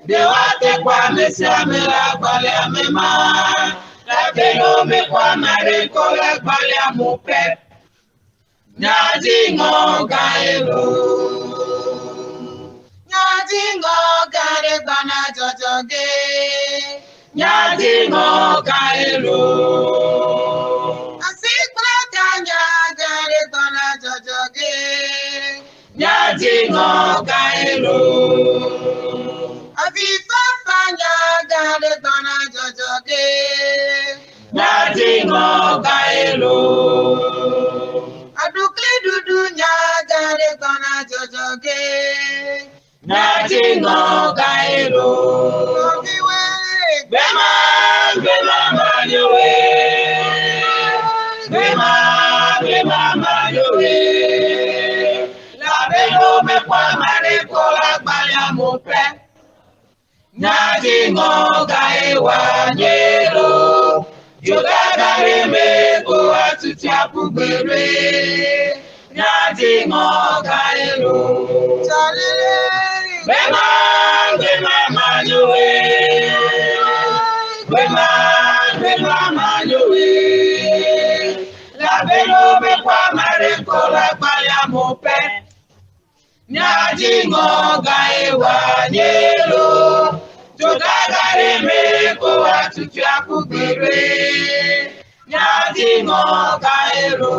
de wate kwa mesia me la gbalea me ma. La beno me kwa mare kola gbalea mo pe. Nyadingo gaelo. Nyadingo gare bana jojoge. Nyadingo gaelo. Asikla kanya gare bana jojoge. Nyadingo gaelo. Aviva fanya gare bana jojoge. Nyadingo gaelo. Adukli dudu nyagare gana jojoge. Nyadingo gaelo. Obiwe. Bema manyowe. Bema manyowe. La beno me kwa mare kola gbalea mo pe. Nyadingo gaewa nyelo. Jogagare me go atuti apubere. Nyadingo gaelo. Bema manyowe. Bema manyowe. La beno me kwa mare kola gbalea mo pe. Nyadingo gaewa nyelo. Jogagare me go atuti apubere. Nyadingo gaelo.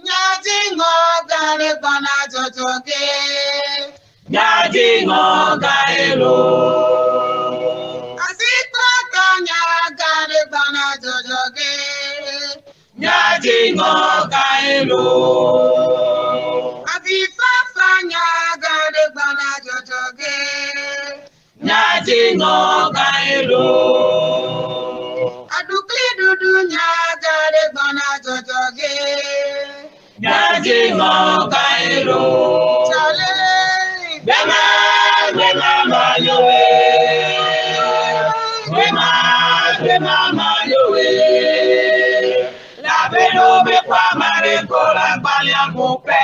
Nyadingo gare bana jojoge. Nyadingo gaelo. Asikla kanya gare bana jojoge. Nyadingo gaelo. Aviva fanya gare bana jojoge. Nyadingo gaelo. Adukli dudu nyagare bana jojoge. Nyadingo gaelo. Bema manyowe. Bema manyowe. La beno me kwa mare kola gbalea mo pe.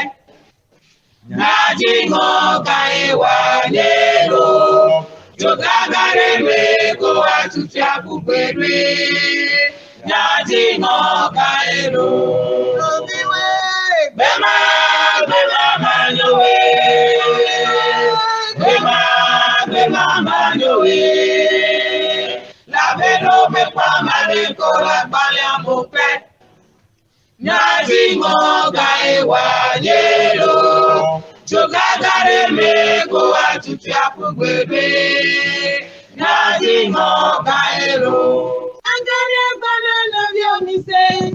Nyadingo gaewa nyelo. Jogagare me go atuti apubere. Nyadingo gaelo. Obiwe. Bema manyowe. Bema manyowe. La beno me kwa mare kola gbalea mo pe. Nyadingo gaewa nyelo. Jogagare me go atuti apubere. Nyadingo gaelo. Angare bana novio mise.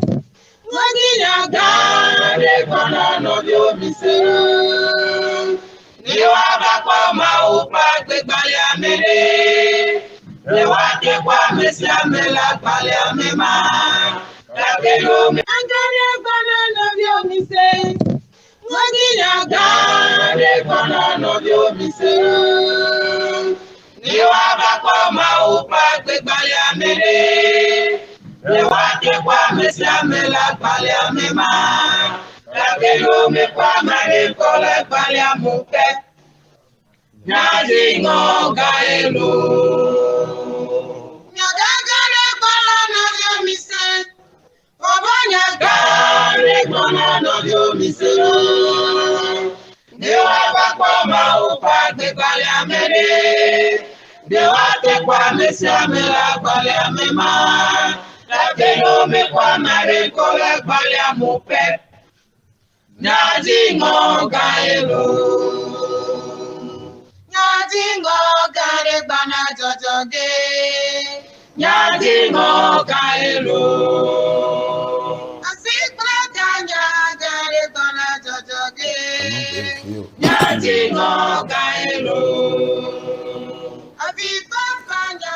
Waginya gare bana novio mise. Niwa bakwa maupa kwe gbalea mene. Lewate kwa mesia mela gbalea mema. Labelo me. Angare bana novio mise. Waginya gare bana novio mise. Niwa bakwa maupa kwe gbalea mene. Lewate kwa mesia mela gbalea mema. Labelo me kwa mare kola gbalea mo pe. Nyadingo gaelo. Nyagagare bana novio mise. Obanya gare bana novio mise. Niwa bakwa maupa kwe gbalea mene. Lewate kwa mesia mela gbalea mema. Labelo me kwa mare kola gbalea mo pe. Nyadingo gaelo. Nyadingo gare bana jojoge. Nyadingo gaelo. Asikla kanya gare bana jojoge. Nyadingo gaelo. Aviva fanya.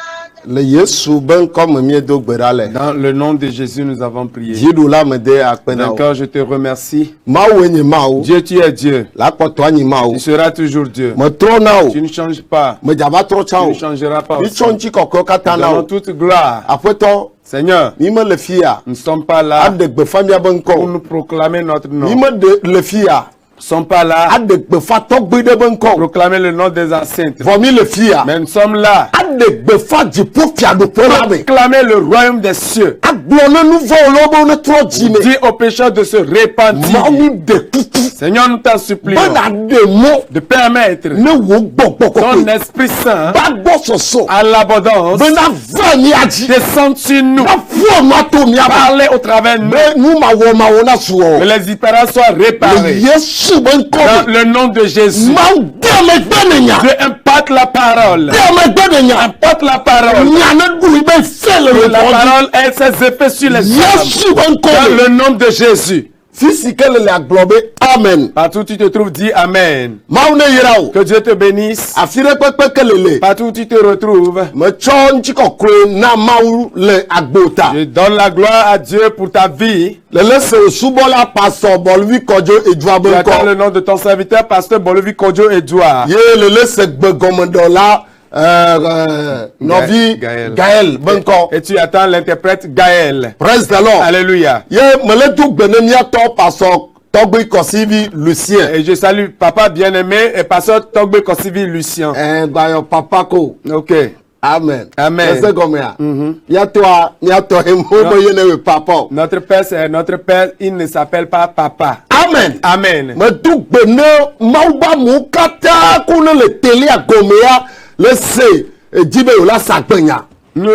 Le Yesu ben comme mieux do gberale. Dans le nom de Jésus, nous avons prié. Jidu la me de akpena. D'accord, je te remercie. Mawo ni mawo. Dieu, tu es Dieu. La kpoto ni mawo. Tu seras toujours Dieu. Me tro na o. Tu ne changes pas. Me jaba tro cha Tu o. ne changeras pas. Ni chonchi kokko Nous katana avons o. toute gloire. Afeto Seigneur, ni me le fia. nous ne sommes pas là Ade gbe famia ben pour ko. nous proclamer notre Ni nom. me de le fia. sont pas là Adegbefa tɔgbe ɖe be pour ŋkɔ. proclamer le nom des ancêtres. Vɔmi le fia. Mais nous sommes là Adegbefa dziƒo fiaɖoƒe la pour me. proclamer le royaume des cieux. Agblɔ ne nu vɔ̃wo le wobe ne trɔ dzi me. Dis aux pécheurs de se repentir. Mawu de kuku. Seigneur, nous t'en supplions Be naɖe mɔ de permettre ne wo gbɔgbɔ ton kɔkɔe. Esprit Saint Ba gbɔsɔsɔ. à l'abondance Be nava mia dzi. descende sur nous. Na ƒo nua to mia ba. Parlez au travers de nous. Be nu mawɔ na su Que wɔ. les différences soient Le réparées. Yesu be ŋkɔ Dans me. le nom de Jésus. Mawu de megbe ne nya. Dieu imparte la parole. De megbe ne nya. Imparte la parole. Nya ne ɖu be fɛ le Que la lɔbɔ dzi. parole ait ses effets sur les hommes. Yesu be ŋkɔ Dans me. le nom de Jésus. Fi si ke le agblɔ be amen. Partout où tu te trouves, dis Amen. Mawu ne yra o. Que Dieu te bénisse. Afi ɖe kpekpe ke le. Partout où tu te retrouves. Metsɔ ŋutikɔkɔe na Mawu le agbo ta. Je donne la gloire à Dieu pour ta vie. Lele se subɔla pasɔ bɔluvi kɔdzo edua be Tu attends le ŋkɔ. nom de ton serviteur, pasteur Bolovi Kodjo Edouard. Ye lele se gbegɔmedɔla nɔvi Gaël. Gaël be ŋkɔ. Et tu attends l'interprète Gaël. Praise the Lord. Alléluia. Ye mele do gbe ne miatɔ pasɔ tɔgbe kɔsivi Lucien. Et je salue papa bien-aimé et pasteur Togbe Kosivi Lucien. Gbayɔ papa ko. Ok. Amen. Amen. Ese gɔmea. Miatɔ emo be yene we papa. Notre père, c'est notre père. Il ne s'appelle pas papa. Amen. Amen. Me do gbe ne Mawu ba amewo katã ko ne le telia gomea le se edzi be wòla sa gbenya.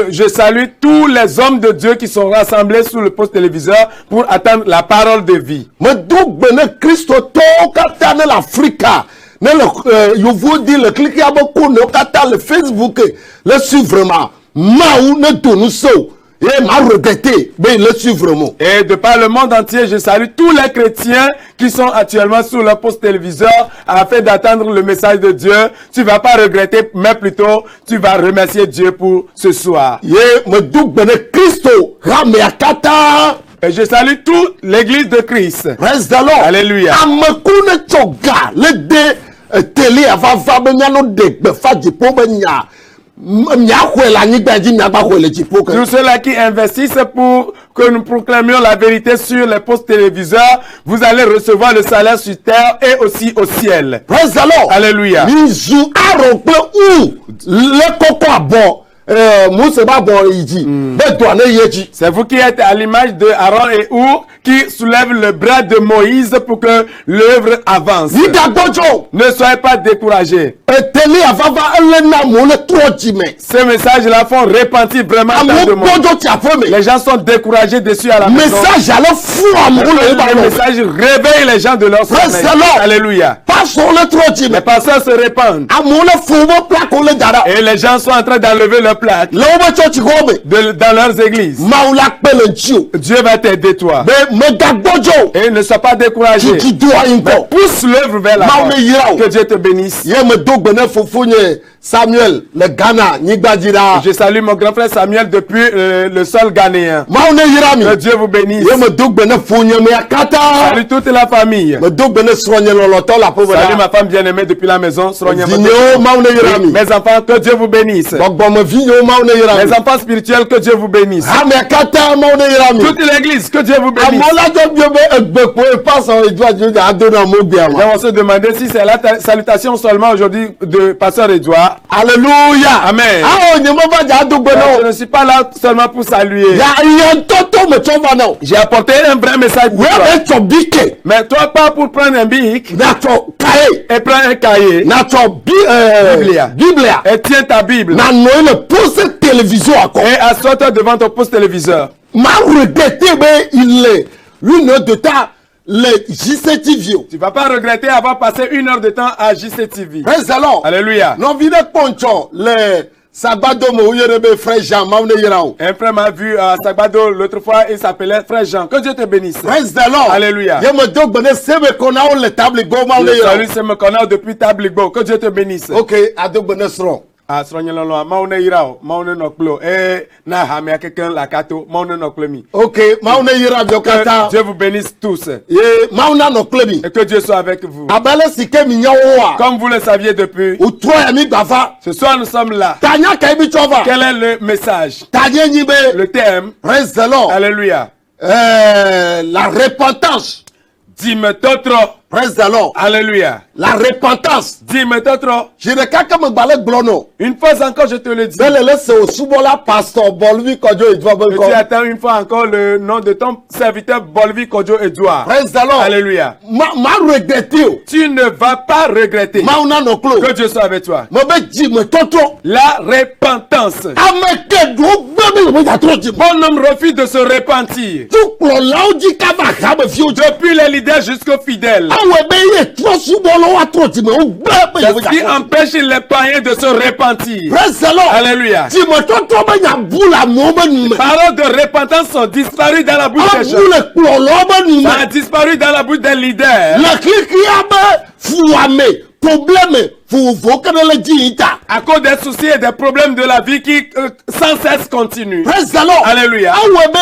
Je salue tous les hommes de Dieu qui sont rassemblés sous le poste téléviseur pour attendre la parole de vie. Me do gbe ne kristotɔwo katã ne le Afrika ne le yovo di le klikia be ko ne wo katã le Facebook le suivre ma Mawu ne do nu se o ye ma regretter be le suivre mo. Et de par le monde entier, je salue tous les chrétiens qui sont actuellement sous le poste téléviseur afin d'attendre le message de Dieu. Tu vas pas regretter, mais plutôt tu vas remercier Dieu pour ce soir. Ye me do gbe ne Kristo hamea katã. Et je salue toute l'église de Christ. Praise the Lord. Alléluia. Ameku ne tsɔ ga le de tele avava be miano de gbefa dziƒo be nya miaxɔe le anyigba dzi miagba xɔe le dziƒo ke. Tous ceux-là qui investissent pour que nous proclamions la vérité sur les postes téléviseurs, vous allez recevoir le salaire sur terre et aussi au ciel. Praise the Lord. Alléluia. Mizu Aaron kple le kɔkɔ abɔ Mose ba bɔ yi dzi be doa ne ye dzi. C'est vous qui êtes à l'image de Aaron et Our qui soulèvent le bras de Moïse pour que l'œuvre avance. Yi gagbɔdzo. Ne soyez pas découragés. Tele avava ele na amewo le trɔ dzi me. Ces messages-là font repentir vraiment tant de Amewo monde. gbɔdzo ti aƒe me. Les gens sont découragés dessus à la maison. Message ale fu amewo le eba Le me. message réveille les gens de leur Praise sommeil. the Lord. Alléluia. Pastor le trɔ dzi me. Les pasteurs se répandent. Amewo le fu wobe plaque le da ɖa. Et les gens sont en train d'enlever leurs plaques Le wobe tsɔtsi xɔ me. dans leurs églises. Mawu la kpe le ŋuti o. Dieu va t'aider toi. Be megagbɔdzo. Et ne sois pas découragé. Kiki do ayi Mais ŋkɔ. pousse l'œuvre vers la Mawu mort. ne yira o. Que Dieu te bénisse. Ye me do gbe ne fofo nye Samuel le Ghana nyigba dzi ɖa. Je salue mon grand frère Samuel depuis le sol ghanéen. Mawu ne yira mi. Que Dieu vous bénisse. Ye me do gbe ne fo nye mea katã. Salut toute la famille. Me do gbe ne srɔ̃nye lɔlɔtɔ le aƒe me Salut ɖa. ma femme bien-aimée depuis la maison. Vinyewo Mawu ne yira mi. Mes enfants, que Dieu vous bénisse. Gbɔgbɔmevi yewo Mawu ne yira Mes mi. enfants spirituels, que Dieu vous bénisse. Amea katã Mawu ne yira mi. Toute l'église, que Dieu vous bénisse. Amewo la dzɔ bio be egbe kpo epasɔ edua dzi ado na mo bia On ma. va se demander si c'est la salutation seulement aujourd'hui de Pasteur Edouard. Alléluia. Amen. Awo nye me va dza ado gbe na Je o. ne suis pas là seulement pour saluer. Ya ye ŋutɔ me tsɔ va na o. J'ai apporté un vrai message pour Wo toi. be tsɔ bike. Mais toi, pas pour prendre un bic Na tsɔ kaye. et prendre un cahier Na tsɔ Biblia. Biblia. et tiens ta Bible Na nɔ ye le pose télévision akɔ. et assois-toi devant ton poste téléviseur. Ma regretté be il est une heure de temps le JCTV o. Tu vas pas regretter avoir passé 1 heure de temps à JCTV. Praise the Lord. Alléluia. Nɔvi ɖe kpɔntsɔ le sagbado me wo yɔnɛ be frère Jean Mawu ne yira o. Un frère m'a vu à Sagbado l'autre fois, il s'appelait frère Jean. Que Dieu te bénisse. Praise the Lord. Alléluia. Ye me do gbe ne sebe ko na wo le table go Mawu ne yira Salut, c'est me connaît depuis Tabligo. Que Dieu te bénisse. o. Ok, ado gbe ne srɔ̃. Ah, srɔ̃nyelɔlɔ, Mawu ne yira o, Mawu ne nɔ kplo. Na hamia quelqu'un la kato, Mawu ne nɔ kple mi. Ok, Mawu ne yira mi Que katã. Dieu vous bénisse tous. Ye Mawu na nɔ kple mi. Et que Dieu soit avec vous. Abele si ke mi nya wo wa. Comme vous le saviez depuis, O trɔ ya mi gbafa. ce soir nous sommes là. Ta nya ka ebi tsɔ va. Quel est le message? Ta nye nyi be. Le thème? Praise the Lord. Alléluia. La repentance. Dis-me totro. Praise the Lord. Alléluia. La repentance. Dis maintenant trop. Je ne sais pas me balai glono. Une fois encore, je te le dis. Mais le laisse au soubola pasteur Bolvi Kodjo Edouard. Et tu attends une fois encore le nom de ton serviteur Bolvi Kodjo Edouard. Praise the Lord. Alléluia. Ma regretter. Tu ne vas pas regretter. Ma no clo. Que Dieu soit avec toi. Me be di me toto. La repentance. Ameke do gbemi me ya tro di. Bon homme refuse de se repentir. Tu klo lao di ka ba ha me fi o. Depuis les leaders jusqu'aux fidèles. Awe be ye tro subolo wa tro di me o gbemi Ce qui empêche les païens de se repentir. Praise the Lord. Alléluia. Di me toto me ya bula mo be ni me. Paroles de repentance sont disparues dans la bouche des gens. Abule klo lo be ni me. Ça a disparu dans la bouche des leaders. Le kiki abe fuame problème faut que le dit À cause des soucis et des problèmes de la vie qui sans cesse continuent. Praise the Lord. Alléluia. Awe be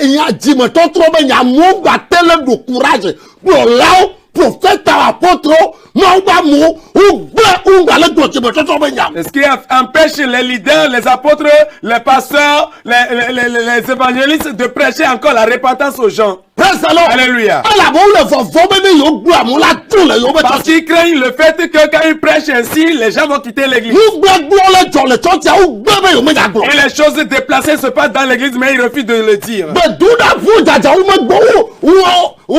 ya di me toto be ya mo gba tele do courage pour lao prophète apôtre mo gba mo o gbe o gba le do ti me toto be ya. Ce qui empêche les leaders, les apôtres, les pasteurs, les évangélistes de prêcher encore la repentance aux gens. Praise the Lord. Alléluia. Ala bo le fofo be ni yo gba mo la tun le yo be Parce qu'ils craignent le fait que quand ils prêchent ainsi, les gens vont quitter l'église. ou gba gbo le jo le church ya o gbe be yo me ya gbo. Et les choses déplacées se passent dans l'église, mais ils refusent de le dire. But do that for jaja o me gbo o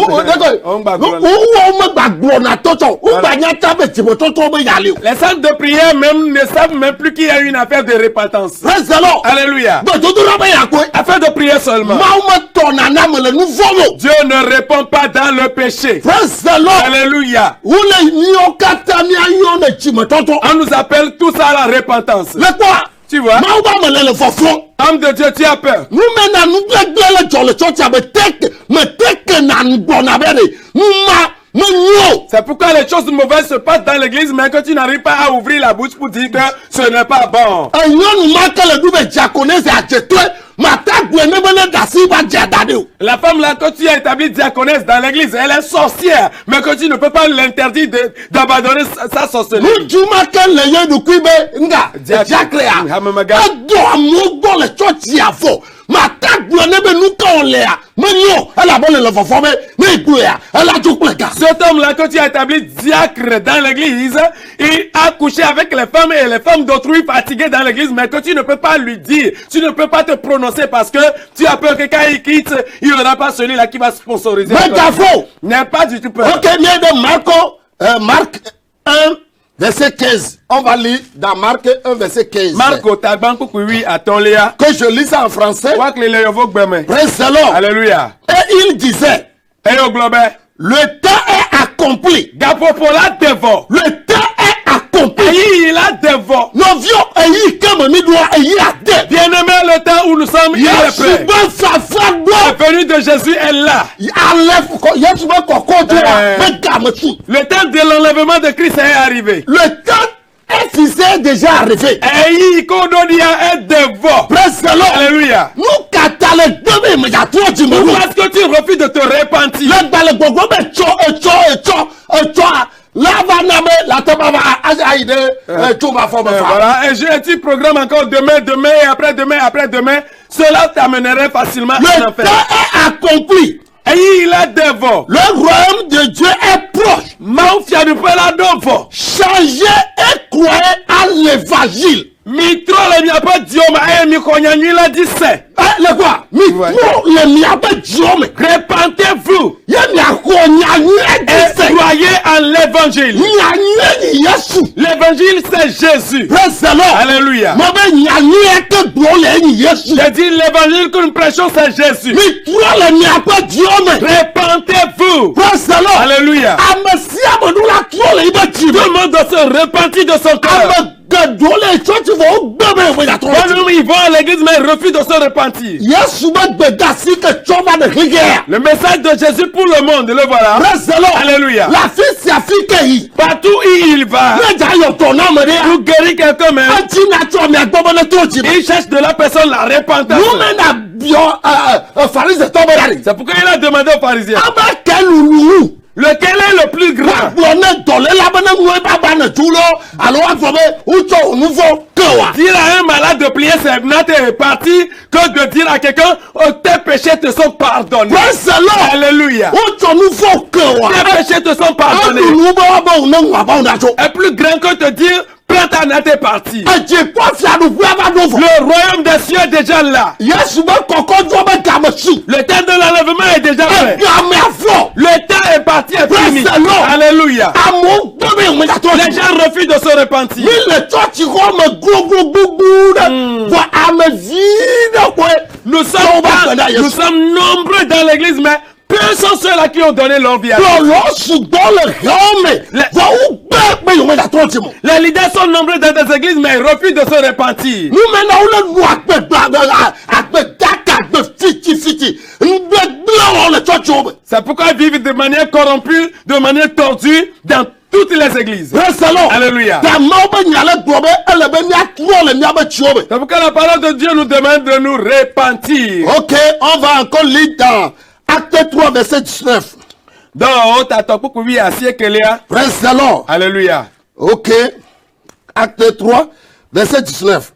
me gba gbo na toto o gba nya ta be ti mo toto be ya le. Les centres de prière même ne savent même plus qu'il y a une affaire de repentance. Praise the Lord. Alléluia. But do na be ya ko. Affaire de prière seulement. Ma o me to na na me le nu fomo. Dieu ne répond pas dans le péché. Praise the Lord. Alléluia. Ou le ni o kata mi ayo ne ti mo toto. On nous appelle tous à la repentance. Le quoi? Tu vois? Ma o ba me le fofo. Homme de Dieu, tu as peur. Nous maintenant nous gbe le jo le church ya me take na ngbo na be ni. Ma nyo. C'est pourquoi les choses mauvaises se passent dans l'église, mais que tu n'arrives pas à ouvrir la bouche pour dire que ce n'est pas bon. Nyɔnu ma ke le ɖube diakonese adzetɔe mata gbe ne be ne dasi va dze da ɖe o. La femme là que tu as établie diaconesse dans l'église, elle est sorcière, mais que tu ne peux pas l'interdire d'abandonner sa sorcellerie. Ŋutsu ma ke le ye ɖokui be nga diakrea edo amewo gbɔ le tsɔtsia fɔ mata gbe ne be nu ka wo lea menyo elabɔ le fɔfɔ be ne gblɔa ela dzo kple ga. Cet homme là que tu as établi diacre dans l'église, il a couché avec les femmes et les femmes d'autrui fatiguées dans l'église, mais que tu ne peux pas lui dire, tu ne peux pas te prononcer parce que tu as peur que quand il quitte, il n'y aura pas celui-là qui va sponsoriser. Mais gafo. N'est pas du tout peur. Ok, bien de Marc 1 verset 15. On va lire dans Marc 1 verset 15. Marco tabanko oui à ton léa. Que je lis ça en français. Praise the Lord. Alléluia. Et il disait. Et au globe. Le temps est accompli. Gapopola devo. Le temps est accompli. Il a devo. Nos vieux aïe comme mi doit aïe à deux. Bien-aimé, le temps où nous sommes, il est prêt. La venue de Jésus est là. Le temps de l'enlèvement de Christ est arrivé. Le temps est fixé déjà arrivé. Et il est devo. Alléluia. Nous catale demain mais ya toi tu me vois. Parce que tu refuses de te repentir. Le balai gogo be cho la taba aide tout ma forme. Voilà, et tu programmes encore demain et après-demain, cela t'amènerait facilement à l'enfer. Le temps est accompli. Et il est devant. Le royaume de Dieu est proche. Changez et croyez à l'évangile. Mitro le miapa diome et mikonyani la disse. Le quoi? Mitro le miapa diome. Repentez-vous. Et croyez en l'évangile. L'évangile c'est Jésus. Alléluia. J'ai dit l'évangile que nous prêchons c'est Jésus. Repentez-vous. Alléluia. Tout le monde doit se repentir de son cœur. Ils vont à l'église mais ils refusent de se repentir. Le message de Jésus pour le monde, le voilà. Alléluia. Partout où il va, pour guérir quelqu'un même, il cherche de la personne la repentance. C'est pourquoi il a demandé aux pharisiens. Lequel est le plus grand? kewa. Dire à un malade de plier ses notes est parti que de dire à quelqu'un, oh, tes péchés te sont pardonnés. Praise the Lord. Alléluia. Ocho nuvo kewa. Tes péchés te sont pardonnés. Anu nubo abo unengwa ba unacho. Est plus grand que te dire, prends ta note et parti. Eje kwa fiadu baba dovo. Le royaume des cieux est déjà là. Yesu ba koko jobe gamesu. Le temps de l'enlèvement est déjà fait. Game afo. Le temps est parti et fini. Praise the Lord. Alléluia. Amo dobe umedato. Les gens refusent de se repentir. Mi le church Rome glo Wa ame vide kwe. Nous sommes nombreux dans l'église, mais peu sont ceux-là qui ont donné leur vie à Dieu. Les leaders sont nombreux dans des églises, mais ils refusent de se repentir. C'est pourquoi ils vivent de manière corrompue, de manière tordue, dans toutes les églises. Alléluia. C'est pourquoi la parole de Dieu nous demande de nous repentir. Ok, on va encore lire dans Acte 3, verset 19. Praise the Lord. Alléluia. Ok, Acte 3, verset 19.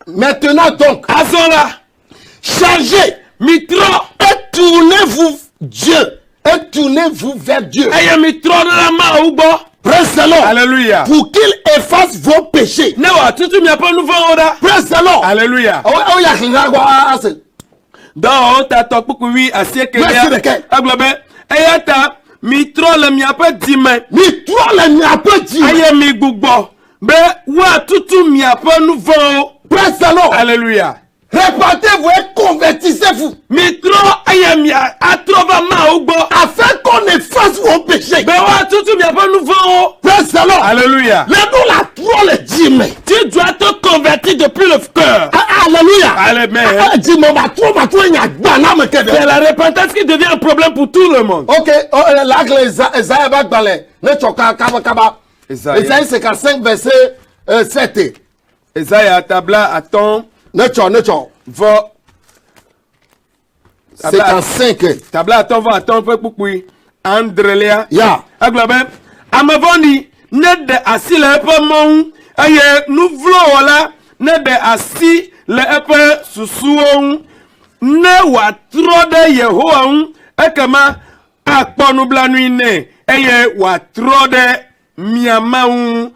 Maintenant donc, changez, et tournez-vous Dieu, et tournez-vous vers Dieu. Praise the Lord. Alléluia. Pour qu'il efface vos péchés. Praise the Lord. Alléluia. Oh, ya kinagwa ase. Donc, ta tokukui asie que aglobe. Ayata mitro le miape dime. Mitro le miape dime. Aye mi gugbo. Be wa tutu miape nouveau. Praise the Lord. Alléluia. Répentez-vous et convertissez-vous. Mitro aye mia atrova ma ugbo. Afin qu'on efface vos péchés. Be wa tutu miape nouveau. Praise the Lord. Alléluia. Lève-nous la trop le dime. Tu dois te convertir depuis le cœur. Alléluia. Amen. C'est la repentance qui devient un problème pour tout le monde. Ok, là, Esaïe va dans les. Esaïe 55, verset 7. Esaïe tabla attend. Necho. Va. 55. Tabla attend, va attendre pour oui. Andrelia. Ya. Aglobe. Amavoni. Ned de assis le peu mon. Aye, nous voulons là. Ned de assis le peu sous ne wa trop de Yehowa. Ekama. Akponu blanuine. Aye, wa trop de miamaou.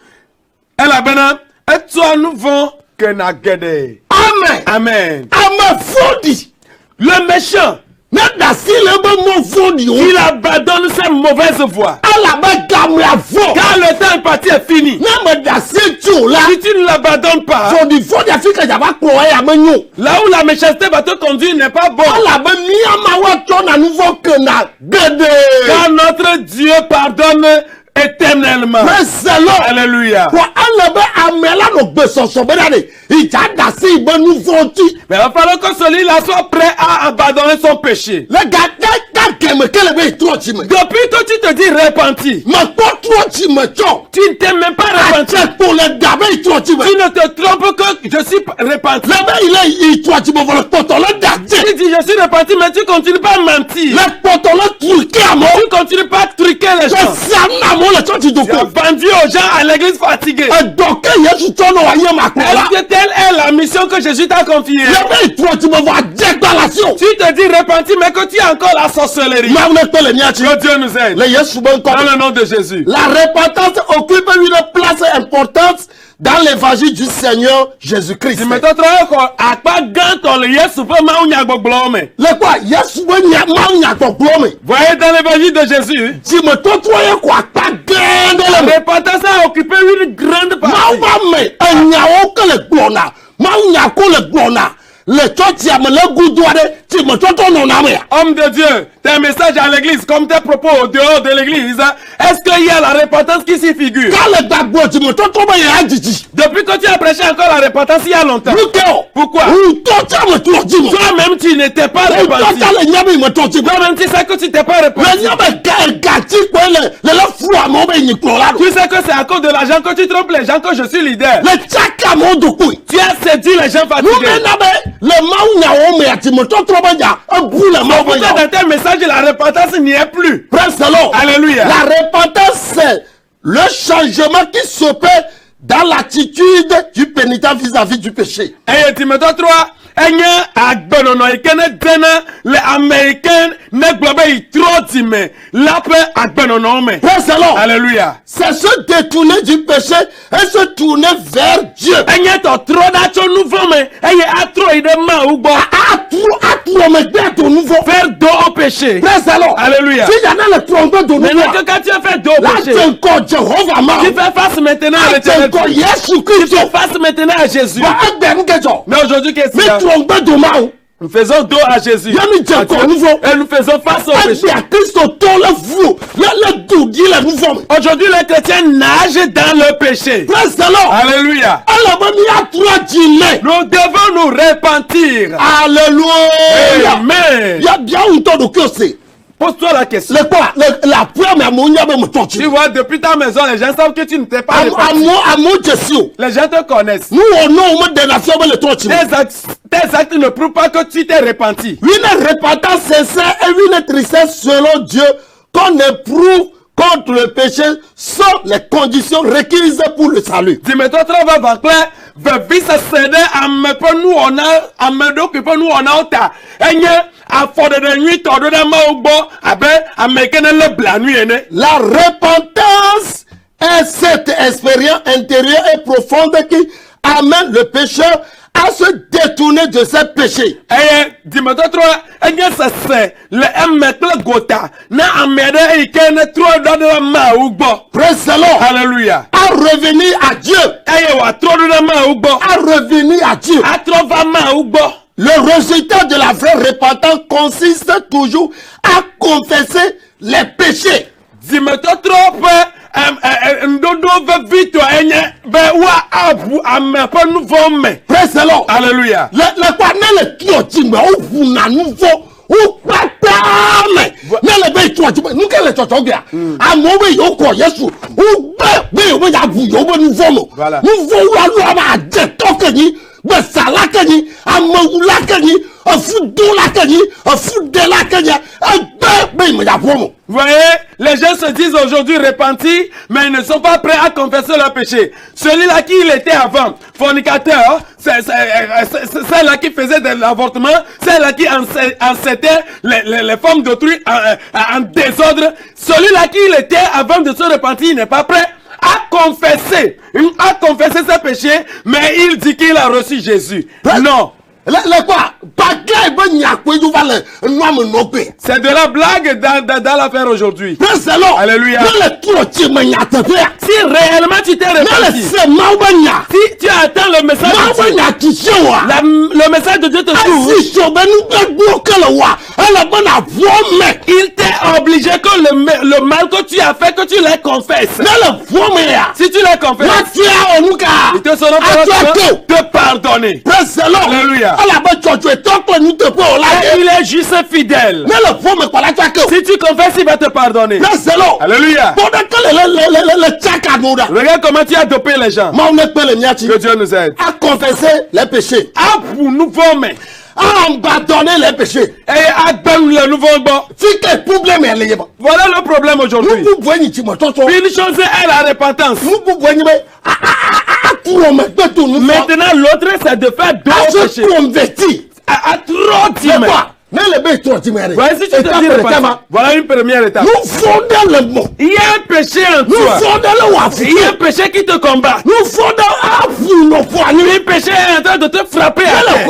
Elle a bena. Et toi, nous vont que na gede. Amen. Amen. Amen. Fondi. Le méchant. Il abandonne ses mauvaises voies. Car le temps est parti et fini. Si tu ne l'abandonnes pas, là où la méchanceté va te conduire n'est pas bon. Car notre Dieu pardonne éternellement. Alléluia. Mais il va falloir que celui-là soit prêt à abandonner son péché. Depuis que tu te dis repenti, tu ne t'es même pas repenti. Tu ne te trompes que je suis repenti. Tu dis je suis repenti, mais tu continues pas à mentir. Tu continues pas à truquer les gens. Tu as vendu aux gens à l'église fatiguée. Est-ce que telle est la mission que Jésus t'a confiée? Tu te dis repenti, mais que tu as encore la sorcellerie. Que Dieu nous aide. Dans le nom de Jésus. La repentance occupe une place importante dans l'évangile du Seigneur Jésus-Christ. Le quoi? Voyez dans l'évangile de Jésus. La repentance a occupé une grande partie. Homme de Dieu, tes messages à l'église comme tes propos au dehors de l'église, est-ce qu'il y a la repentance qui s'y figure? Depuis que tu as prêché encore la repentance il y a longtemps. Pourquoi? Toi-même tu n'étais pas repenti. Toi-même tu sais que tu n'étais pas repenti. à mon pays, Tu sais que c'est à cause de l'argent que tu trompes les gens que je suis leader. Le tchaka mon doukoui. Tu as séduit les gens Nous fatigués. maintenant, le maou mais à Timothée Trobanya, un bout le Mais pourtant, maou. dans tel message, la repentance n'y est plus. Presque alors. Alléluia. La repentance, c'est le changement qui s'opère dans l'attitude du pénitent vis-à-vis du péché. Et Timothée 3, enye agbenono ikene dena le américain ne globe itro time lape agbenono me. Presque alors. Alléluia. C'est se détourner du péché et se tourner vers Dieu. Enye to tro da cho nouveau me, enye atro ide ma ugbo. À mais ton nouveau. Faire dos au péché. Presque alors. Alléluia. Si y en a le trompeur de Mais nouveau. que quand tu as fait dos au Là, péché, c'est encore Jéhovah Mao. tu fais face maintenant à Là, c'est l'éternel. encore Jésus Tu Christ. fais face maintenant à Jésus. Va à Ben Gejo. Mais aujourd'hui, qu'est-ce qu'il y Mais a? trompeur de Mao. Nous faisons dos à Jésus. Yami Djeko nouveau. Et nous faisons face au péché. Et à Christ autour le flou. Le doudi le nouveau. Aujourd'hui, les chrétiens nagent dans le péché. Presque alors. Alléluia. Alors, il y a 3 dîners. Nous devons nous repentir. Alléluia. Amen. Il y a bien un temps de que c'est. Pose-toi la question. Le quoi? La première monia me tente. Tu vois, depuis ta maison, les gens savent que tu ne t'es pas repenti. À mon Jésus. Les gens te connaissent. Nous, au nom des nations, le tente. Tes actes ne prouvent pas que tu t'es repenti. Une repentance sincère et une tristesse selon Dieu qu'on éprouve contre le péché sont les conditions requises pour le salut. Dis-moi-toi, travail va clair. Vevi se céder à me pas nous on a, à me donc pas nous on a ota. Enye, à fond de nuit, t'as donné ma au bon, à me qu'elle le blanc nuit, né. La repentance est cette expérience intérieure et profonde qui amène le pécheur à se détourner de ses péchés. Eh, dis-moi toi, enye se c'est, le le gota, na amède et qu'elle trop dans la main au bon. Praise the Lord. Alléluia. À revenir à Dieu. Eh, wa trop dans la main au bon. À revenir à Dieu. À trop va main au bon. Le résultat de la vraie repentance consiste toujours à confesser les péchés. Dis-moi toi trop, ndodo ve vito enye be wa abu amepo nouveau me. Praise the Lord. Alléluia. Le quoi ne le qui mais au vous na nouveau ou pas mais ne le be qui nous que le toto bien. A mo be yo ko Yesu ou be yo ya bu yo be nouveau mo. Voilà. Nouveau wa lo ma je to ke ni be sala ke ni amu la ke ni afudu la ke ni afude la ke ni be me ya pomo. Vous voyez, les gens se disent aujourd'hui repentis, mais ils ne sont pas prêts à confesser leur péché. Celui-là qui il était avant, fornicateur, c'est là qui faisait de l'avortement, c'est là qui encétait les femmes d'autrui en désordre. Celui-là qui il était avant de se repentir, il n'est pas prêt à confesser ses péchés, mais il dit qu'il a reçu Jésus. Non. Le quoi? C'est de la blague dans l'affaire aujourd'hui. Alléluia. Si réellement tu t'es repenti, si tu attends le message de Dieu, le message de Dieu te touche, il t'est obligé que le mal que tu as fait, que tu les confesses. Si tu les confesses, il te sera te pardonner. Alléluia. Et il est juste fidèle. Si tu confesses, il va te pardonner. Alléluia. Regarde comment tu as dopé les gens. Que Dieu nous aide. À confesser les péchés. À pour nous former. À abandonner les péchés. Et à donner le nouveau bon. Voilà le problème aujourd'hui. Une chose est la repentance. Maintenant, l'autre, c'est de faire d'autres péchés. À trop d'humains. Voilà, si tu te dis repentance, voilà une première étape. Nous fondons le mot. Il y a un péché en toi. Nous fondons le wafou. Il y a un péché qui te combat. Nous fondons nos poignets. Le péché est en train de te frapper à terre.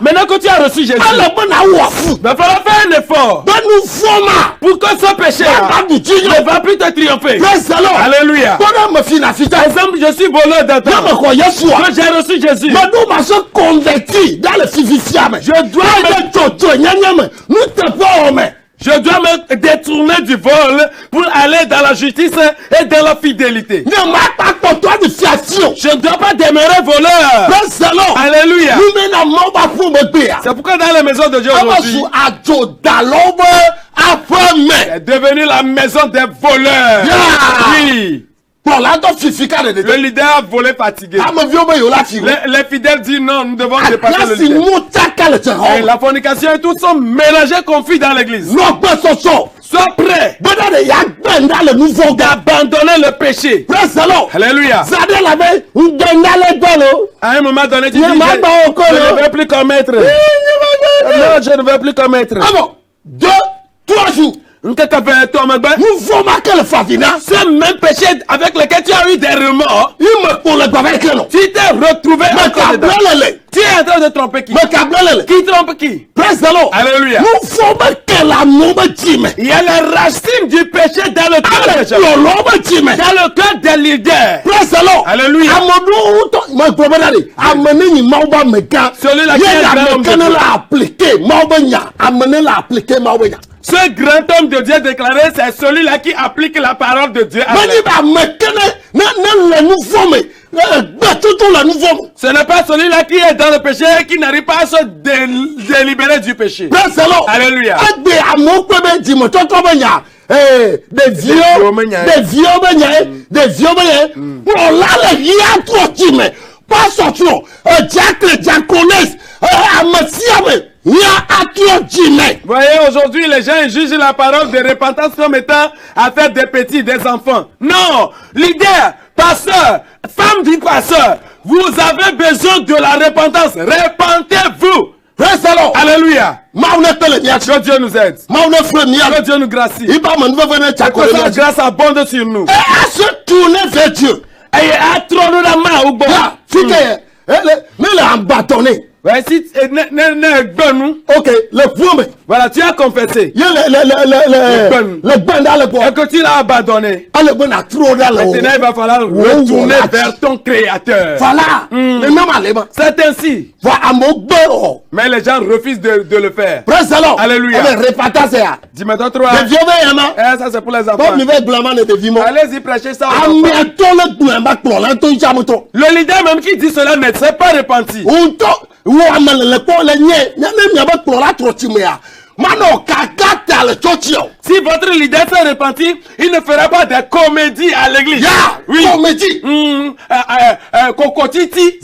Maintenant que tu as reçu Jésus, il va falloir faire un effort pour que ce péché ne va plus te triompher. Alléluia. Par exemple, je suis voleur d'argent. Que j'ai reçu Jésus. Je dois me détourner du vol pour aller dans la justice et dans la fidélité. Je ne dois pas demeurer voleur. Alléluia. C'est pourquoi dans la maison de Dieu aujourd'hui, Aƒeme. C'est devenu la maison des voleurs. Yeah. Oui. Kplɔla dɔ fifika de Le de. leader a volé fatigué. Ameviwo be yewo la fi. Les fidèles disent non, nous devons dépasser le Akiasi leader. mu tsaka le tse Et xɔ. la fornication et tout sont mélangés, confus dans l'église. N'ɔgbɛ sɔsɔ. Sois prêt Bena de ya gbɛ nda le nu vɔ gã. d'abandonner le péché. Praise the Lord. Alléluia. Zade la be ŋdɔ nda le gbɔ lo. À un moment donné, tu dis, Nye ma gba wo ko je lo. ne veux plus commettre. Non, je ne veux plus commettre. Abo 2, 3 jours. Nous vont marquer le favina. Ce même péché avec lequel tu as eu des remords, Il me pour le avec le nom. tu t'es retrouvé encore dedans. Tu es en train de tromper qui? Qui trompe qui? Praise the Lord. Alléluia. Nous faut que la nom me Il y a les racines du péché dans le cœur des gens. Dans le cœur des leaders. Praise the Lord. Alléluia. Celui-là qui est grand homme de Dieu. Ce grand homme de Dieu déclaré, c'est celui-là qui applique la parole de Dieu. Ce n'est pas celui-là qui est dans le péché et qui n'arrive pas à se délibérer du péché. Alléluia. Des vieux, pour là, il y a trop de pas sortir, diaconesse, voyez, aujourd'hui, les gens jugent la parole de repentance comme étant affaire des petits, des enfants. Non, leader, pasteur, femme du pasteur, vous avez besoin de la repentance. Repentez-vous. Alléluia. Que Dieu nous aide. Que Dieu nous gracie. Que sa grâce abonde sur nous. Et à se tourner vers Dieu. Et à trôner la main au bon. Mais le bâtonné. Si ok, le point. Voilà, tu as confessé. Il y a le bon dans le bois. Et que tu l'as abandonné. Le bon a trop dans le bois. Maintenant, il va falloir retourner vers ton créateur. Voilà. C'est ainsi. Mais les gens refusent de le faire. Alléluia. Dis-moi 3. Ça, c'est pour les enfants. Allez-y, prêchez ça. Le leader même qui dit cela ne s'est pas repenti. Si votre leader s'est repenti, il ne fera pas des comédies à l'église. Oui. Comédie. Cocotiti.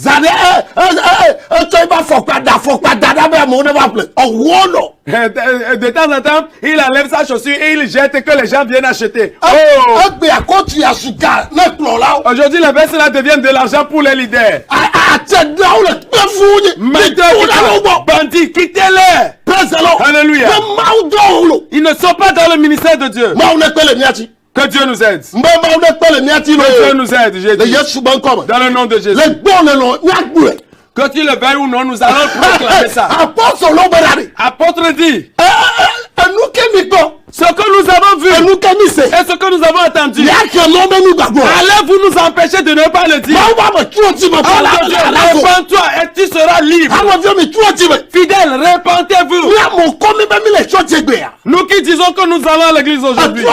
De temps en temps, il enlève sa chaussure et il jette que les gens viennent acheter. Aujourd'hui, les vestes là deviennent de l'argent pour les leaders. Bandits, quittez-les. Alléluia. Ils ne sont pas dans le ministère de Dieu. Que Dieu nous aide. Que Dieu nous aide, j'ai dit. Dans le nom de Jésus. Que tu le veuilles ou non, nous allons proclamer ça. Apôtre dit. Ce que nous avons vu et ce que nous avons entendu. Allez-vous nous empêcher de ne pas le dire. Repends-toi et tu seras libre. Fidèles, repentez-vous. Nous qui disons que nous allons à l'église aujourd'hui.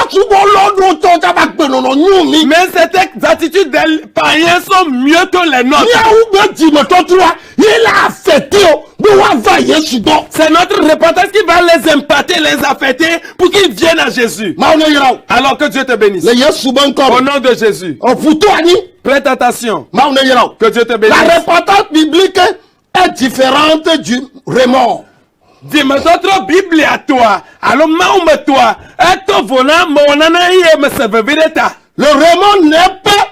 Mais ces attitudes des païens sont mieux que les nôtres. C'est notre repentance qui va les impacter, les affecter pour qu'ils viennent à Jésus. Alors que Dieu te bénisse. Au nom de Jésus. Prête attention. Que Dieu te bénisse. La repentance biblique est différente du remords. Dis-moi notre Bible à toi. Alors moi toi. Et ton volant mon anaïe me servira. Le remords n'est pas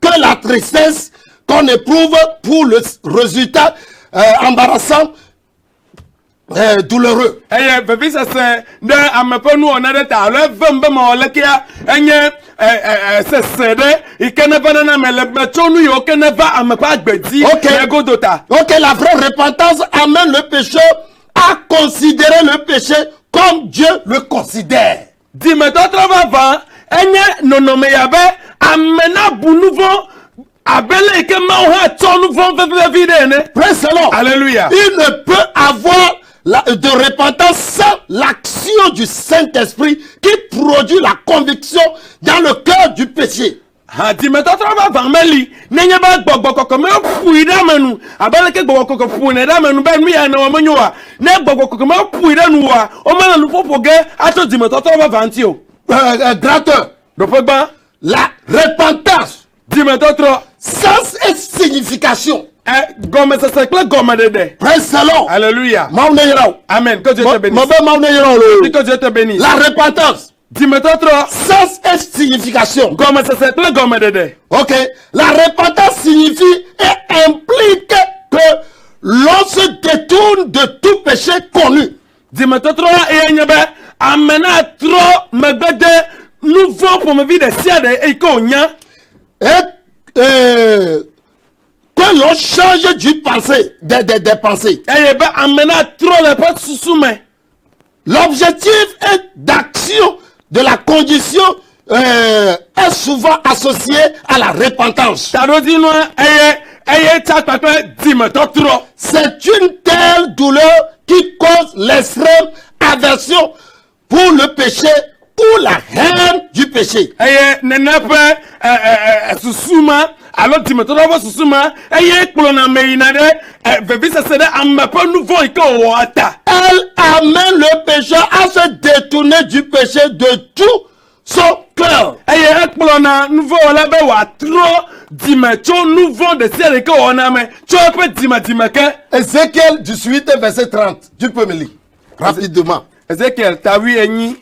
que la tristesse qu'on éprouve pour le résultat embarrassant, douloureux. Ok, la vraie repentance amène le pécheur à considérer le péché comme Dieu le considère. Dis-moi d'autres avant, Alléluia. Il ne peut avoir de repentance sans l'action du Saint-Esprit qui produit la conviction dans le cœur du péché. Dimetotro va vameli. Nenye ba gbogbo koko me puida menu. Abale ke gbogbo koko puine da menu ben mi ana omenyoa. Ne gbogbo koko me puida nuwa. O mana lu popoge ato Dimetotro va vantio. Gratteur. Dopogba La repentance. Dimetotro Sens et signification. Gomme se sekle gomme dede. Praise the Lord. Alléluia. Maune yirao. Amen. Que Dieu te bénisse. Mabe maune yirao le. Que Dieu te bénisse. La repentance. Dimetotro Sens et signification. gomme se sekle gomme dede. Ok. La repentance signifie et implique que l'on se détourne de tout péché connu. Dimetotro e nyebe amena tro megbede nouveau pour me vie de siade e ko nya. Et que l'on change du pensée, des pensées. E be amena tro le pas susume. L'objectif est d'action de la condition est souvent associé à la repentance. Tado di no eye ta papa Dimetotro. C'est une telle douleur qui cause l'extrême aversion pour le péché ou la haine du péché. Eye nenepe susuma alors Dimetotro va susuma eye klona meina de vevi se de amepe nouveau iko wata. Elle amène le pécheur à se détourner du péché de tout son cœur. Eye klona nouveau la be wa tro Dimetro nouveau de siade ko ona me cho pe Dimetke. Ézéchiel 18 verset 30. Tu peux me lire rapidement. Ezekiel tawi enyi.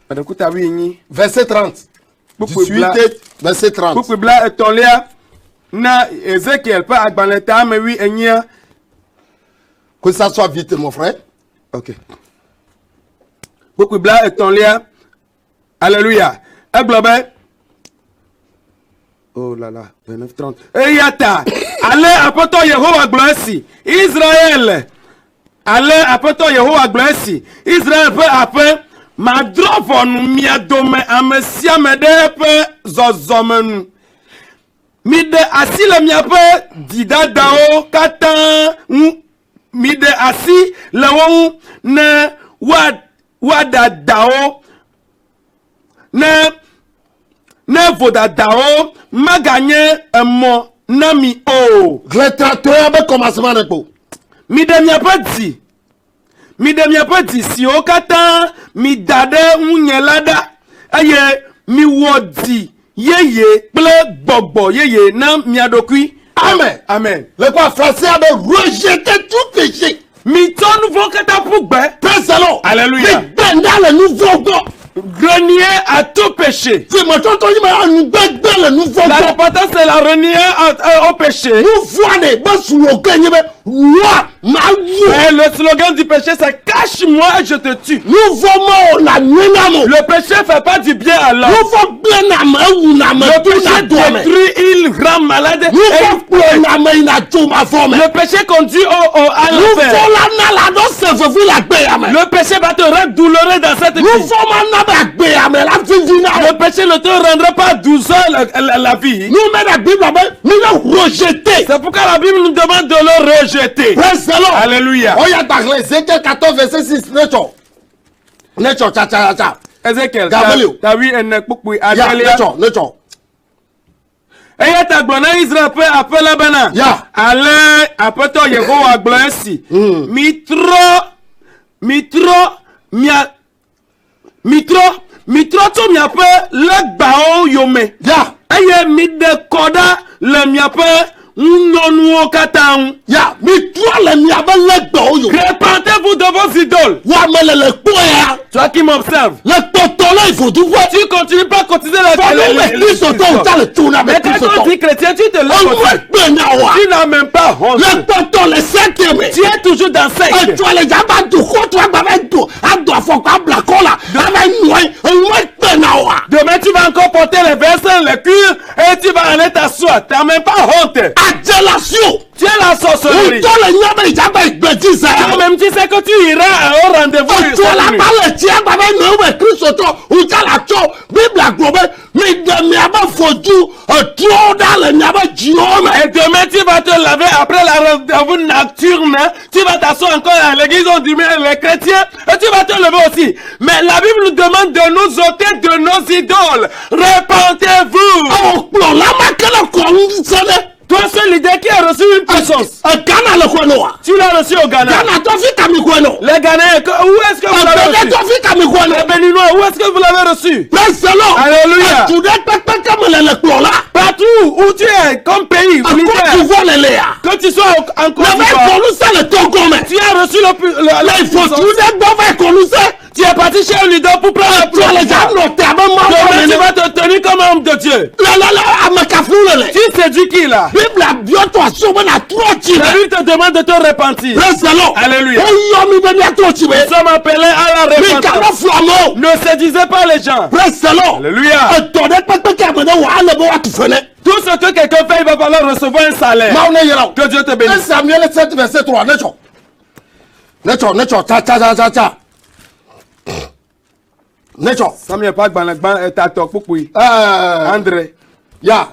Adoku tawi enyi. Verset 30. 18 verset 30. Pour bla etolia na Ezekiel pa agbaneta me wi enyi. Que ça soit vite mon frère. OK. Pour bla etolia. Alléluia. Eglobe. Oh là là, 29:30. Eyata, allez apoto Yehowa glasi. Israël. Allez apoto Yehowa glasi. Israël peut après ma drofonu miadome amesia medepe zozomenu. Mide asile miape didadao katan mide asi lewon ne wadadao ne vodadao maganye emo nami o. Gletateur avec commencement de peau. Mi de mi apeti si o kata mi dade unyelada aye mi wodi yeye ple gbogbo yeye na mi adokui. Amen. Amen. Le quoi français avait rejeté tout péché. Mi ton nouveau kata pougbe. Praise the Lord. Alléluia. Mais dans le nouveau corps. Grenier à tout péché. Si moi j'entends le nouveau La corps. repentance c'est la renier au péché. Nous voyons pas sous le gagne moi ma Et le slogan du péché c'est cache-moi et je te tue. nous voyons la nuit. Le péché fait pas du bien à l'homme. Nous voyons bien Le péché détruit, il rend malade. nous voyons Le péché conduit à l'enfer. Le péché va te rendre douloureux dans cette vie. Le péché ne te rendra pas douceur la vie. C'est pourquoi la Bible nous demande de le rejeter. Alléluia. Ézéchiel 14 verset 6. Ezekiel, Gabriel. t'as vu un coucou à Eye ta gbona Israël pe apela bana. Yeah. Ale apoto Yehowa gblesi. Mitro to miape legbao yome. Yeah. Eye mi de koda le miape nyonu okatan. Ya, mi toi le miabe le do yo. Répentez-vous de vos idoles. Wa me le poya. Toi qui m'observes. Le totolo il faut du voir. Tu continues pas à cotiser la Mais quand on dit chrétien, tu te lèves. Tu n'as même pas honte. le toto le septième. Tu es toujours dans Et secte. toi les jamba du ko toi ba du. A do fo ka bla kola. Avec noi penawa. Demain, tu vas encore porter les versets, les cures, et tu vas aller t'asseoir. Tu n'as même pas honte. Adulation. Tu es la sorcellerie. Toi le nyaba jamba bêtise. Toi-même, tu sais que tu iras au rendez-vous. Toi la parle tiens ba me Christ to. Ou ta la cho Bible globe. mi de miabe foju etro da le miabe dziwo Et me. demain, tu vas te laver après la rendez-vous nocturne. Tu vas t'asseoir encore à l'église, on dit, mais les chrétiens, et tu vas te lever aussi. Mais la Bible nous demande de nous ôter de nos idoles. Repentez-vous. Awo kplɔ la ma kele kɔ ŋusẽ Toi, seul leader qui a reçu une puissance. ɖe. Ghana le koe noa. Tu l'as reçu au Ghana. Ghana tɔfi kami koe no. Les Ghanéens, où est-ce que vous l'avez Ebene reçu? tɔfi kami koe no. Les Béninois, où est-ce que vous l'avez reçu? Praise the Lord. Alléluia. Etu ɖe kpekpeke me le kplɔ la. Partout où tu es, comme pays, Akɔ militaire, tuvɔ le lea. que tu sois en Côte Le d'Ivoire, kɔnu se le Togo me. tu as reçu la Le puissance. ifotu ɖe gbɔ va kɔnu se. Tu es parti chez un leader pour prendre la Etu le dza puissance. nɔ te abe ma Demain, tu wɔ vas te tenir comme un homme de Dieu. le amekafu le le. Tu séduis qui là? Bible abiɔ to aso be na trɔ tsi La me. Bible te demande de te repentir. Praise the Lord. Alléluia. Oyɔ mi be na trɔ tsi me. Nous sommes appelés à la Mi kana repentance. flameau. Ne séduisez pas les gens. Praise the Lord. Alléluia. Etɔ ɖe kpekpeke ame ɖe wɔ ale be woatu fe ne. Tout ce que quelqu'un fait, il va falloir recevoir un salaire. Mawu ne yɛlɛ o. Que Dieu te 1 bénisse. Samuel 7 verset 3 ne tsɔ. Ne tsɔ tsa. Ne tsɔ. Samuel pas gban est à ton poupoui. Euh, André. ya.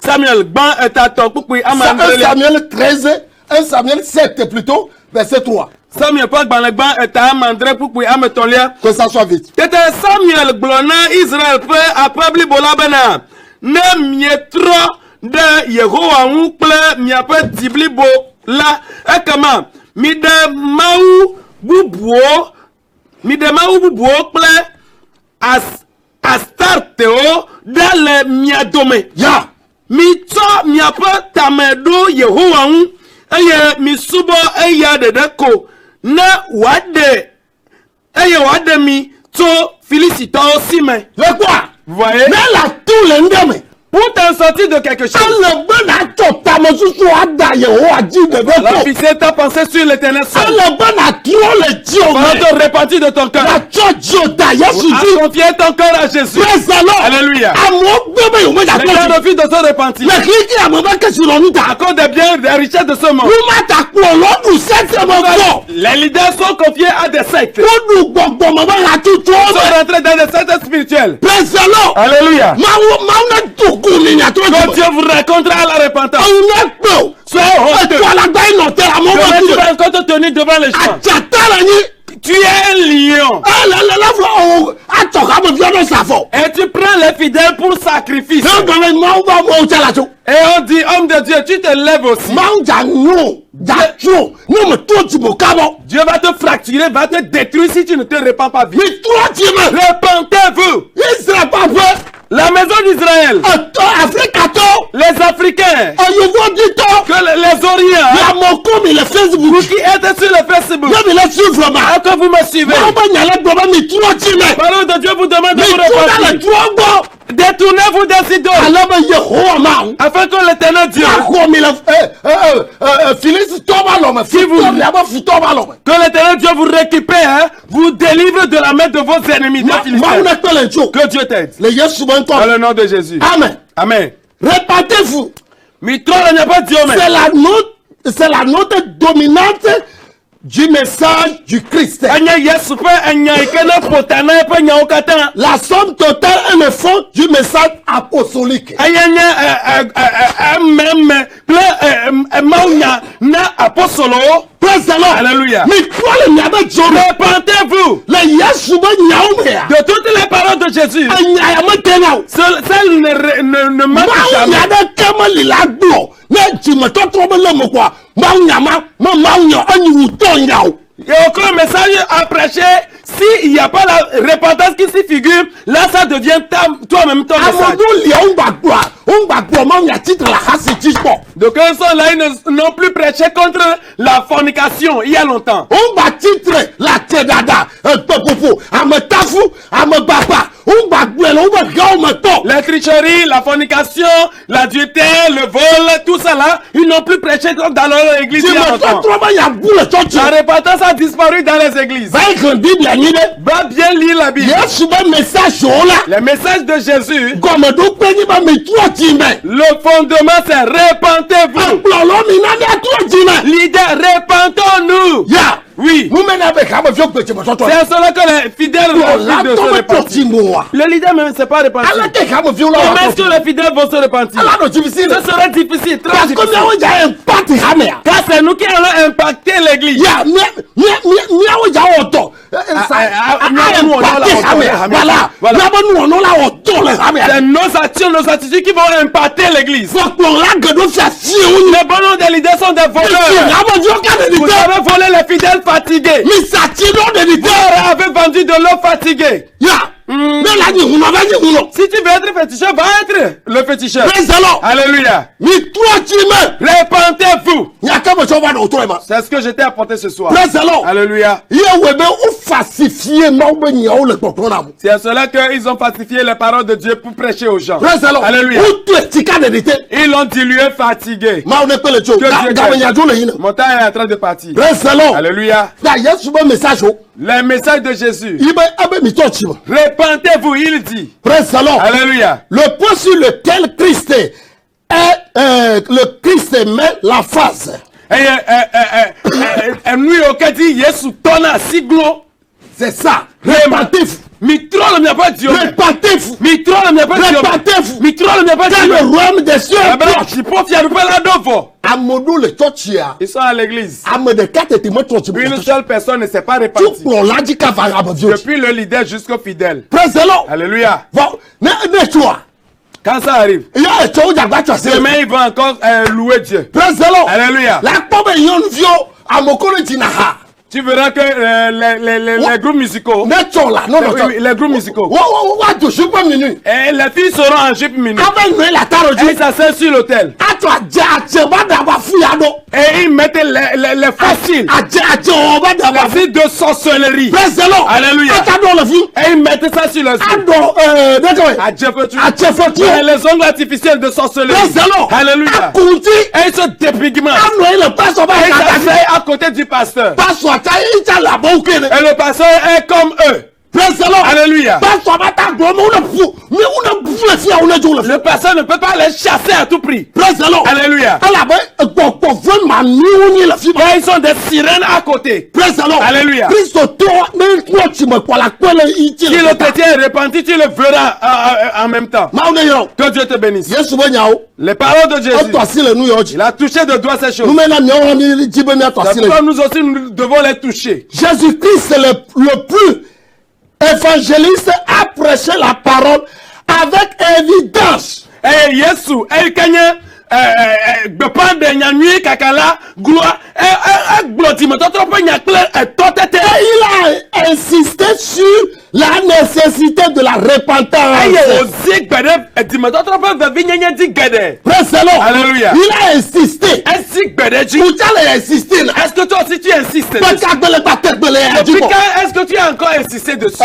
Samuel gban est à ton poupoui. 1 Samuel 13, 1 Samuel 7 plutôt, verset 3. Samuel pas gban est à André poupoui. Ametolia. Que ça soit vite. Tete Samuel glona Israël pe apabli bolabena. Ne mietro de Yehowa ŋu kple miaƒe diblibo la ekema mi de mawu bubuwo kple astartewo ɖe le mia dome. Ya. Mitsɔ miaƒe tame ɖo Yehowa ŋu eye misubɔ eya ɖeɖe ko ne wòaɖe mi tso Filistitɔwo si me. Le quoi? Vous voyez? Ne la tout le ndeme. Pour t'en sortir de quelque chose. Ale be na tsɔ tame susu ada Yehowa dzi de be ko. L'officier t'a pensé sur l'éternel seul. Ale be na trɔ le dziwo Va me. te repentir de ton cœur. Na tsɔ dziwo da Yesu À dzi. confier ton cœur à Jésus. Praise the Lord. Alléluia. Amewo gbe be yewo me Les gens trɔ dzi. refusent de se repentir. Le kiki ame be kesi lɔ nu À ta. cause des biens, des richesses de ce monde. Woma ta kplɔ lɔɖu sɛsɛmɛ fɔ. Les leaders sont confiés à des sectes. Woɖu gbɔgbɔme be Ils hatsotsowo sont me. rentrés dans des sectes spirituelles. Praise the Lord. Alléluia. Mawu ne tuku ni nyatrɔ Que dzi Dieu vous racontera à la repentance. me. Ne kpe o. Sois honteux. Etu alagba yi nɔ te amewo Demain, me tu tu vas encore te tenir devant les gens. adzata le nyi. Tu es un lion. Ele fɔ o atsɔ hameviɔ ɖe sa fɔ. Et tu prends les fidèles pour sacrifice. Ne gɔme mawu b'a mɔwo tse la tso. Et on dit, homme de Dieu, tu te lèves aussi. Mawu dza ŋu dza tso ne me to dzimo kabɔ. Dieu va te fracturer, va te détruire si tu ne te répands pas vite. Mi trɔ dzi me. Repentez-vous. Israel ƒe La maison d'Israël, etɔ Afrikatɔ les Africains, eyovoditɔ que les Orients, lamɔ komi le vous Facebook qui êtes sur le Facebook, ne mi le suivre ma. que vous me suivez. Mawu be nya le gblɔ be mi trɔ dzi me. Parole de Dieu vous demande de Mi vous trɔ ɖe le repentir. trɔ gbɔ. Détournez-vous des idoles, Ale be Yehowa Mawu. afin que l'éternel Dieu, Axɔ mi le Filistitɔ ba lɔ me. Futɔ miabe futɔ ba lɔ me. que l'éternel Dieu vous récupère, vous délivre de la main de vos ennemis, des Mawu Philistins. ne kpe le ŋtsi o. Que Dieu t'aide. Le Yesu be Dans ŋkɔ. le nom de Jésus. Amen. Amen. Répentez-vous. Mitro le n'est pas Dieu, mais C'est la note dominante du message du Christ. Anya Yesu pe anya ikene potana pe nyawo kata. La somme totale et le fond du message apostolique. Anya meme ple maunya na apostolo. Praise the Lord. Alléluia. Mais quoi le nyabe djome? Repentez-vous Le Yesu be nyawo mea. de toutes les paroles de Jésus. Anya ya me tena o. Celles ne manquent Mawu jamais. nya ɖe ke meli la gblɔ ne dzimetɔtrɔ be le me kɔa mawu nya ma mawu nya enyiwutɔ nya o. Et aucun message à prêcher, s'il n'y a pas la repentance qui s'y figure, là ça devient toi-même ton message. Ameɖewo lia wo gba gblɔ mawu nya titre le hasi dzi kpɔ. Donc un sont là, ils n'ont plus prêché contre la fornication il y a longtemps. Wo gba titre la te dada ekpeƒoƒo ametafu amegbagba wo gba gblɔe le wobe gawo me tɔ. La tricherie, la fornication, l'adultère, le vol, tout ça là, ils n'ont plus prêché comme dans leur église il y a longtemps. Dzimetɔtrɔ be yabu le tsɔtsi. La repentance a disparu dans les églises. Va xlẽ Biblia nyi ɖe. Va bien lire la Bible. Yesu be message wo la. Les messages de Jésus, Gɔmeɖokpe nyi be mitrɔ dzi me. le fondement c'est repentez-vous. Ekplɔlɔ mi na miatrɔ dzi me. Leader, repentons-nous. Ya Oui. Nous menons avec un vieux petit moto. C'est à cela que les fidèles refusent de se repentir. Le leader même ne s'est pas repenti. Comment est-ce que les fidèles vont se repentir? Ce serait difficile, très difficile. Car c'est nous qui allons impacter l'église. C'est nos actions, nos attitudes qui vont impacter l'église. Les bons noms des leaders sont des voleurs. Vous avez volé les fidèles fatigués. Vous avez vendu de l'eau fatiguée. Si tu veux être féticheur, va être le féticheur. Alléluia. Répentez-vous. C'est ce que je t'ai apporté ce soir. Alléluia. C'est à cela qu'ils ont falsifié les paroles de Dieu pour prêcher aux gens. Alléluia. Ils l'ont dilué fatigué. Mon temps est en train de partir. Alléluia. Les messages de Jésus. Répentez-vous, il dit. Alléluia. Le point sur lequel Christ est, le Christ met la phase. C'est ça. Répentez-vous. Répentez-vous. Dans le royaume des cieux. Ils sont à l'église. Une seule personne ne s'est pas répandue. Depuis le leader jusqu'au fidèle. Alléluia. Quand ça arrive, demain ils vont encore louer Dieu. Alléluia. Tu verras que les groupes musicaux, les groupes musicaux, et les filles seront en jupe mini. Et ça s'asseyent sur l'autel. Et ils mettent les fossiles. Les filles de sorcellerie. Alléluia. Et ils mettent ça sur le et les ongles artificiels de sorcellerie. Alléluia. Et ils se dépigmentent. Et ils s'asseyent à côté du pasteur. Et le pasteur est comme eux. Alléluia. Le pasteur ne peut pas les chasser à tout prix. Alléluia. Et ils sont des sirènes à côté. Alléluia. Si le chrétien est repenti, tu le verras en même temps. Que Dieu te bénisse. Les paroles de Jésus, il a touché de doigt ces choses. Nous aussi, nous devons les toucher. Jésus-Christ est le plus évangéliste a prêché la parole avec évidence. Et Yesu, il a insisté sur la nécessité de la repentance. Alléluia. Il a insisté. Est-ce que toi aussi tu insistes dessus? Est-ce que tu as encore insisté dessus?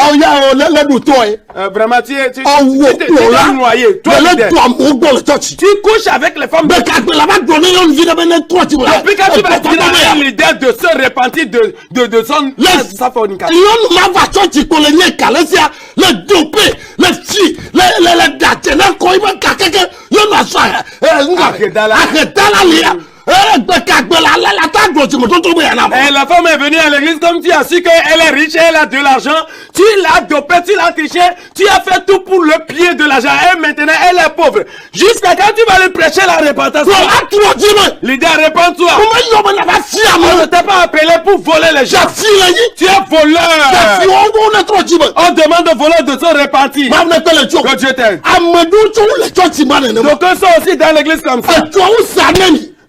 Vraiment, tu es noyé. Tu couches avec les femmes. Depuis quand tu vas dire à un leader de se repentir de sa fornication? Et la femme est venue à l'église comme tu as su qu'elle est riche, elle a de l'argent. Tu l'as dopé, tu l'as triché, tu as fait tout pour le pied de l'argent. Et maintenant elle est pauvre. Jusqu'à quand tu vas lui prêcher la repentance? Leader, répands-toi. On ne t'a pas appelé pour voler les gens. Tu es voleur. On demande aux voleurs de se repentir. Que Dieu t'aide. Donc on sort aussi dans l'église comme ça.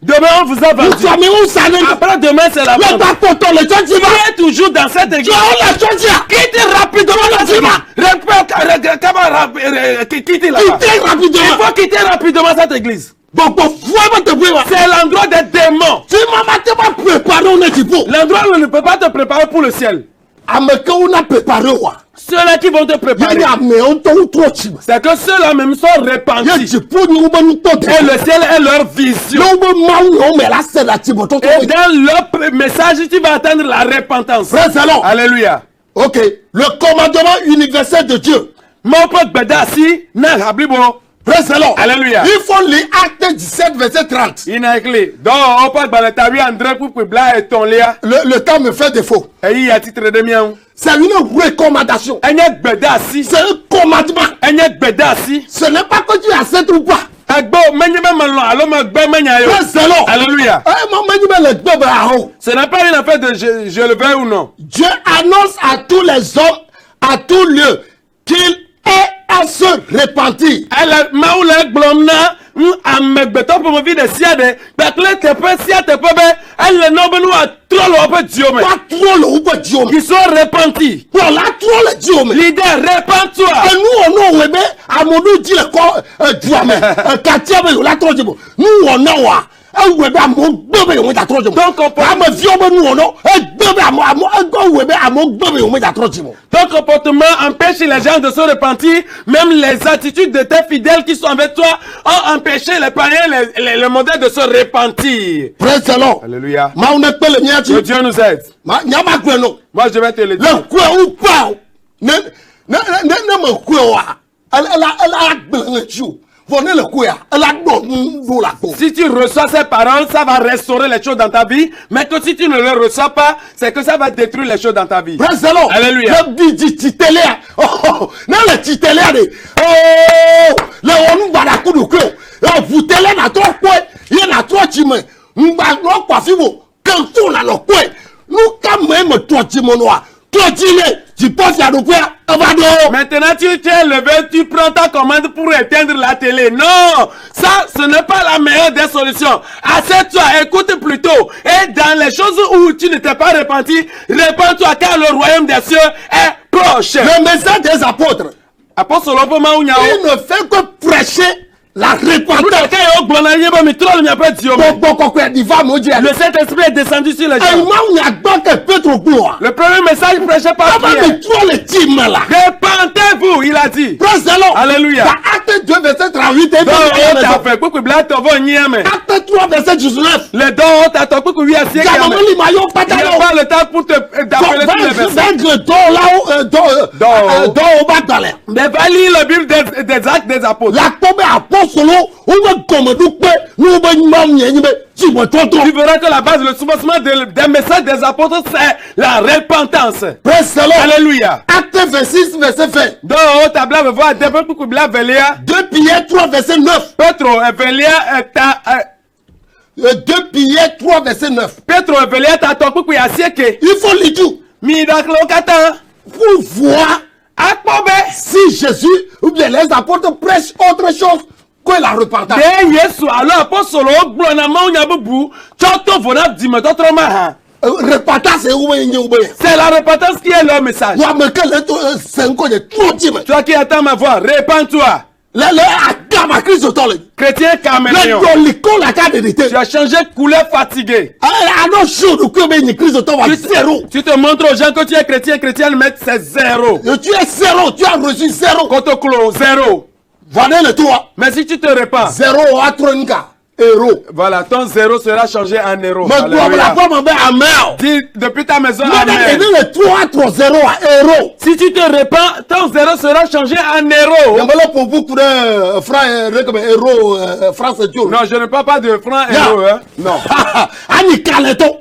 Demain on vous a vendu. Après demain c'est la vente. Tu es toujours dans cette église. Quitte rapidement quitte là-bas. Il faut quitter rapidement cette église. C'est l'endroit des démons. L'endroit où on ne peut pas te préparer pour le ciel. Ceux-là qui vont te préparer, c'est que ceux-là même sont repentis. Et le ciel est leur vision. Et dans leur message, tu vas attendre la repentance. Alléluia. Ok. Le commandement universel de Dieu. Praise the Lord. Alléluia. Il faut lire Acte 17, verset 30. Il n'a clé. Donc, on peut parler de André pour que Bla et ton lia. Le temps me fait défaut. Et il y a titre de mien. C'est une recommandation. Un yek bedassi. C'est un commandement. Un yek bedassi. Ce n'est pas que tu acceptes ou pas. Agbo, menyebe malon, alo magbe menyayo. Praise the Lord. Alléluia. Ce n'est pas une affaire de je le veux ou non. Dieu annonce à tous les hommes, à tout lieu, qu'il est à se repentir. Elle maoula glomna amegbeto pour me vie de siade. Bekle te pe siade te pe be. Elle le nobe nous a trop le diome. Pas trop le ou pas Dieu. Qui sont repentis. Bon, là, trop le Dieu. L'idée, repens-toi. Et nous, on a, à mon nous dit le corps, Dieu, quartier, là, trop Dieu. Nous, on a, ton comportement empêche les gens de se repentir. Même les attitudes de tes fidèles qui sont avec toi ont empêché les païens, le modèle de se repentir. Praise the Lord. Alléluia. Que Dieu nous aide. Moi, je vais te le dire. Si tu reçois ces paroles, ça va restaurer les choses dans ta vie. Mais que si tu ne les reçois pas, c'est que ça va détruire les choses dans ta vie. Praise the Lord. Alléluia. Maintenant tu t'es levé, tu prends ta commande pour éteindre la télé. Non, ça ce n'est pas la meilleure des solutions. Assieds-toi, écoute plutôt. Et dans les choses où tu ne t'es pas repenti, repens-toi car le royaume des cieux est proche. Le message des apôtres, Apôtre, il ne fait que prêcher la repentance. Le Saint-Esprit est descendu sur les gens. Le premier message prêché par Pierre. Repentez-vous, il a dit. Alléluia. Acte 2, verset 38. Acte 3, verset 19. Les dons, t'as ton coup, il n'y a pas le temps pour te d'appeler tous les versets. Mais va lire la Bible des Actes des Apôtres. Tu verras que la base, le soubassement des messages des apôtres, c'est la repentance. Alléluia. Acte 26, verset 20. 2 Pierre 3, verset 9. 2 Pierre 3, verset 9. Il faut lire tout pour voir si Jésus ou bien les apôtres prêchent autre chose que la repentance. C'est la repentance qui est le message. Toi qui attends ma voix, répands-toi. Chrétien caméléon. Tu as changé de couleur fatigué. Tu te montres aux gens que tu es chrétien, chrétien, mais c'est zéro. Tu es zéro, tu as reçu zéro. Kotoklo, zéro. Voilà le toi. Mais si tu te répands, zéro à 30 euros. Voilà, ton zéro sera changé en euros. Dis depuis ta maison, amen. Si tu te répands, ton zéro sera changé en euros. Non, je ne parle pas de francs euros. Hein? Non.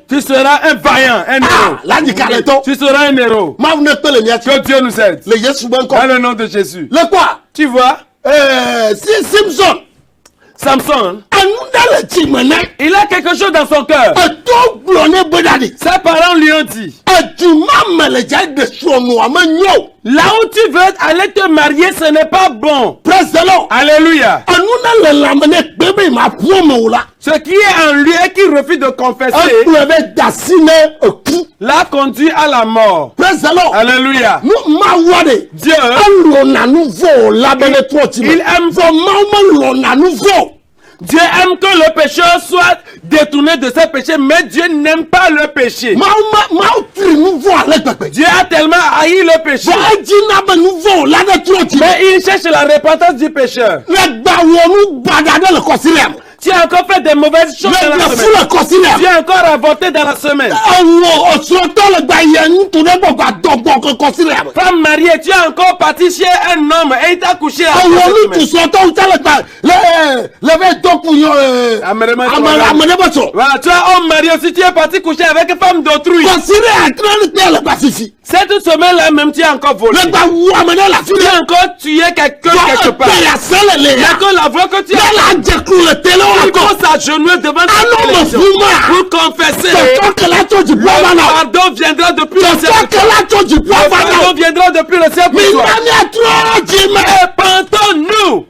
Tu seras un vaillant, un euro. Tu seras un euro. Que Dieu nous aide. Dans le nom de Jésus. Le quoi? Tu vois? Samson, il a quelque chose dans son cœur. Ses parents lui ont dit, là où tu veux aller te marier, ce n'est pas bon. Alléluia. Ce qui est en lui et qui refuse de confesser l'a conduit à la mort. Alléluia. Dieu, il aime Dieu aime que le pécheur soit détourné de ses péchés, mais Dieu n'aime pas le péché. Dieu a tellement haï le péché. Mais il cherche la repentance du pécheur. Tu as encore fait des mauvaises choses dans la semaine. Tu as encore avorté dans la semaine. Femme mariée, tu as encore parti chez un homme femme et il t'a couché à Àwọn cette olùtù semaine. sọ tó ń tẹ́lẹ̀ pa lẹ́fẹ̀ẹ́ dọ́kun amẹ́rẹ́mẹ́sọ. Voilà, tu as homme marié aussi, tu es parti coucher avec une femme d'autrui. Kọ̀sírí àtúrẹ́lì pé ẹ̀lẹ́gbà fífi. Cette semaine-là même, tu as encore volé. Lẹ́gbà wú amẹ́rẹ́ la Tu fífi. as encore tué quelqu'un quelque part. Bẹ́ẹ̀ sẹ́lẹ̀ lè yà. D'accord, la voix que tu as Bẹ́ẹ̀ la jẹ̀kú le tẹ́lẹ̀ wà il kọ́. faut s'agenouiller devant ta Alọ́ mọ̀ télévision fún ma. pour confesser. Tọ̀tọ̀ kẹlẹ́ tó jù pọ̀ Le fana. pardon viendra depuis le ciel. Tọ̀tọ̀ kẹlẹ́ tó jù pọ̀ Le fana. pardon viendra depuis le ciel Mi pour toi. máa ní àtúrọ̀ jì mẹ́. Repentons-nous.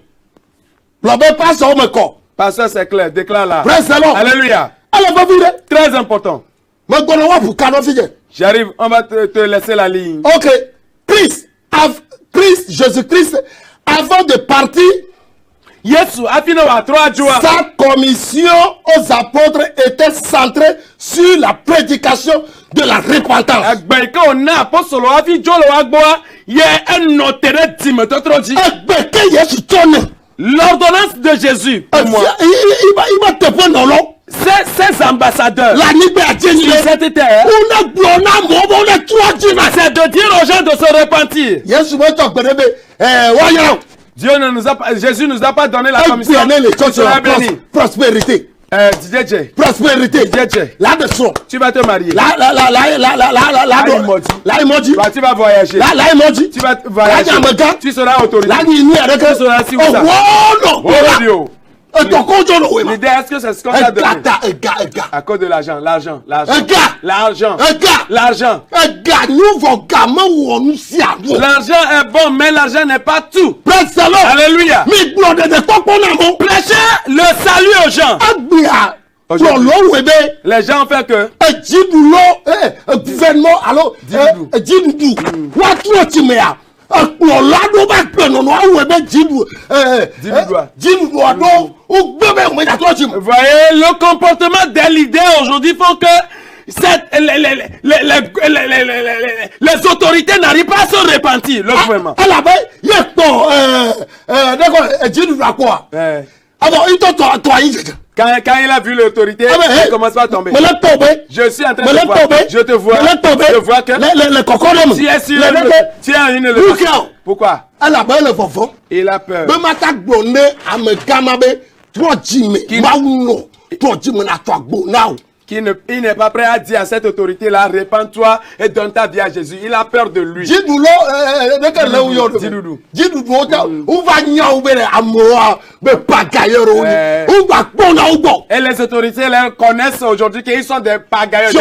Lọ́bẹ̀ pásọ̀ ọmọ kọ̀. Pasteur, c'est clair, déclare là. Praise the Lord. Alléluia. Ẹlẹ́ fẹ́ fi dẹ́. Très important. Mo gbọ́dọ̀ wà fún kaná fi jẹ. J'arrive, on va te laisser la ligne. Ok, Christ, Jésus-Christ, avant de partir, Yesu afina wa trois jours. sa commission aux apôtres était centrée sur la prédication de la repentance. Agbe ka ona apostolo afi jolo agboa ye enotere dimetotroji. Ẹgbẹ́ kéye sì tọ́nà. L'ordonnance de Jésus pour moi. Il va te prendre dans l'eau. Ces ambassadeurs La nígbà àti ẹni sur rẹ̀. cette terre, On a gbọ́ náà mọ̀ ọ́ bọ́ tó ọjì náà. c'est de dire aux gens de se repentir. Yéésù bá tọ̀ gbẹdẹ́gbẹ́ wọ́n yẹra. Dieu ne nous a pas, Jésus nous a pas donné la Ẹgbẹ́ commission. ẹ̀ lè Tu seras béni. prospérité. DJ, Prospérité. DJ, Là-dessus. tu vas te marier. Láìmọ́jí. Tu vas voyager. Láìmọ́jí. Tu vas voyager. Láìmọ̀gá. Tu seras autorisé. Láì inú ẹ̀rẹ́ kan. Tu seras si ou ça. Ọ̀wọ́ọ̀nà. Audio. Ètò kójọ lò wẹ̀ mọ́. L'idée, est-ce que c'est ce qu'on t'a donné? Ẹ̀gá. À cause de l'argent. Ẹ̀gá. L'argent. Ẹ̀gá. L'argent. Ẹ̀gá ní òfò gà mọ́ wọ̀nú sí àdó. L'argent est bon, mais l'argent n'est pas tout. Praise the Lord. Alléluia. Mi gbọ́ dẹ̀dẹ̀ pọ́pọ́ náà mọ́. Prêchez le salut aux gens. Ẹgbẹ́ à lọ lọ́wọ́ ẹ̀bẹ̀. Les gens ont fait que. Ẹ̀jìdùlọ́ gouvernement alo ẹ̀jìdùdù wà tún ọtí mẹ́ à. Ọ̀pọ̀lọ́dún bá pè nínú àwọn ẹ̀bẹ̀ jìdùdù ọdún ó gbé bẹ́ẹ̀ mọ́ ìyàtọ̀ ọtí mọ́. Vous voyez, le comportement des leaders aujourd'hui font que les autorités n'arrivent pas à se repentir, le gouvernement. Alábẹ́ yẹ pọ̀ ẹ̀jìdùdù àkọ́ à. Àbọ̀ ìtọ̀ tọ̀ ayé jẹjẹ. Quand il a vu l'autorité, il commence pas à tomber. Je suis en train de voir. Je te vois. Je vois que tu es sur tu as une leçon. Pourquoi? Il a peur. Il n'est pas prêt à dire à cette autorité-là, répands-toi et donne ta vie à Jésus. Il a peur de lui. Et les autorités les connaissent aujourd'hui qu'ils sont des pagailleurs.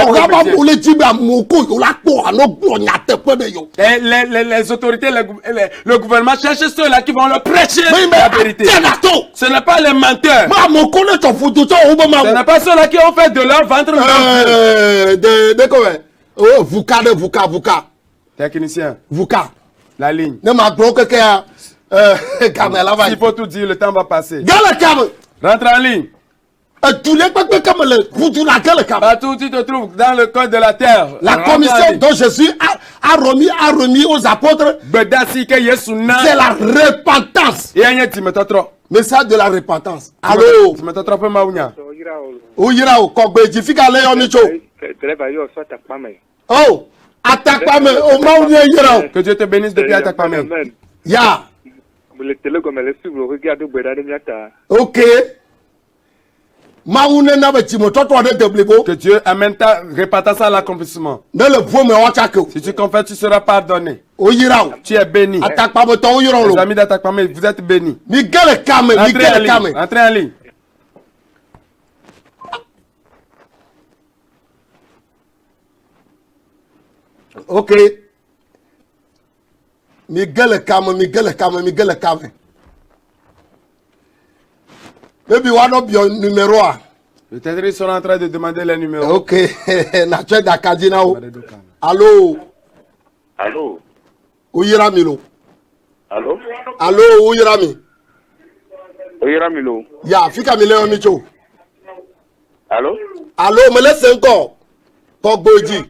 Et les autorités, le gouvernement cherche ceux-là qui vont leur prêcher la vérité. Ce n'est pas les menteurs. Ce n'est pas ceux-là qui ont fait de leur ventre Technicien. La ligne. S'il faut tout dire, le temps va passer. Rentre en ligne. Partout tu te trouves dans le code de la terre. La commission dont Jésus a remis aux apôtres, c'est la repentance. Message de la repentance. Allô? Oyira kogbeji fika le omicho. Oh, Atakpame, o maounie yira. Que Dieu te bénisse depuis Atakpame. Ya. Ok. Maoune na betimo toto de deblebo. Que Dieu amène ta repentance à l'accomplissement. Dans le premier watchako. Si tu confesses, tu seras pardonné. Oyira. Tu es béni. Atakpame to oyira lo. Les amis d'Atakpame, vous êtes bénis. Miguel Kame, Miguel Kame. Entrez en ligne. Ok. Miguel Kame. Maybe one of your numéro. Peut-être ils sont en train de demander les numéros. Ok. Nature d'Akadina. Allô? Allô? Oyira Milo. Allô? Allô, Oyira Mi. Oyira Milo. Ya, fika mi le omicho. Allô? Allô, me laisse encore. Kogboji.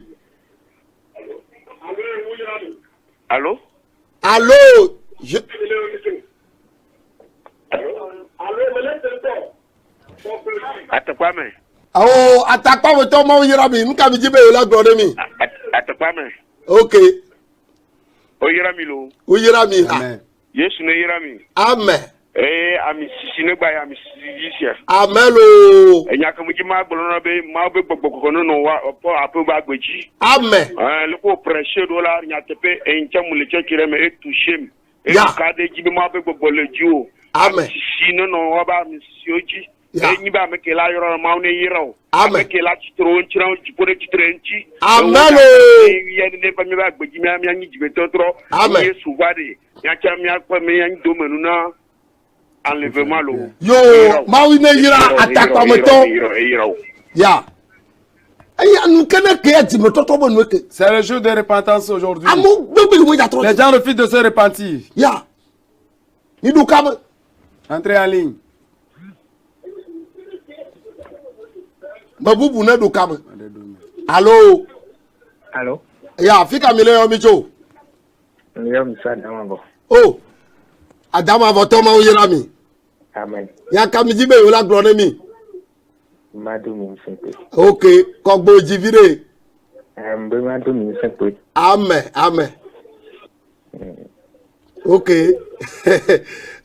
Allô? Allô, je... Atakpame. Oh, Atakpame to mo Oyira Mi, nka mi jibe la gbode mi. Atakpame. Ok. Oyira Milo. Oyira Mi. Amen. Yesu ne yirami. Amen. Ami sisi ne gba ya ami sisi ya. Amen o. Nyakamuji ma gbolo be ma be gbogbo no wa po apo ba gbeji. Amen. Le ko prêcher do la nyatepe enchamu le chekire me toucher me. Ya. Ka de jibi ma be gbogbo le ju. Amen. Sisi no wa ba mi sisi oji. Ya. Nyi ba me ke la yoro ma ne yiro. Amen. Me ke la chitro nchira chipore chitrenchi. Amen o. Ye ne ba mi ba gbeji mi ami anyi jibe totro. Amen. Yesu vade. Nyacha mi akpa me anyi do menu na enlèvement lo. Yo, mawi ne yira atakwa meto. Ya. Aya nous kene ke ati meto to bo nweke. C'est le jour de repentance aujourd'hui. Amu gbegbe mo ja tro. Les gens refusent de se repentir. Ya. Ni du kam. Entrez en ligne. Babubu ne du kam. Allô. Allô. Ya, fika mile yo micho. Yo msa damango. Oh. Adama voto ma yira mi. Amen. Ya kamiji be yo la glone mi. Madu mi msepe. Okay, kogbo jivire. Mbe madu mi msepe. Amen, amen. Okay.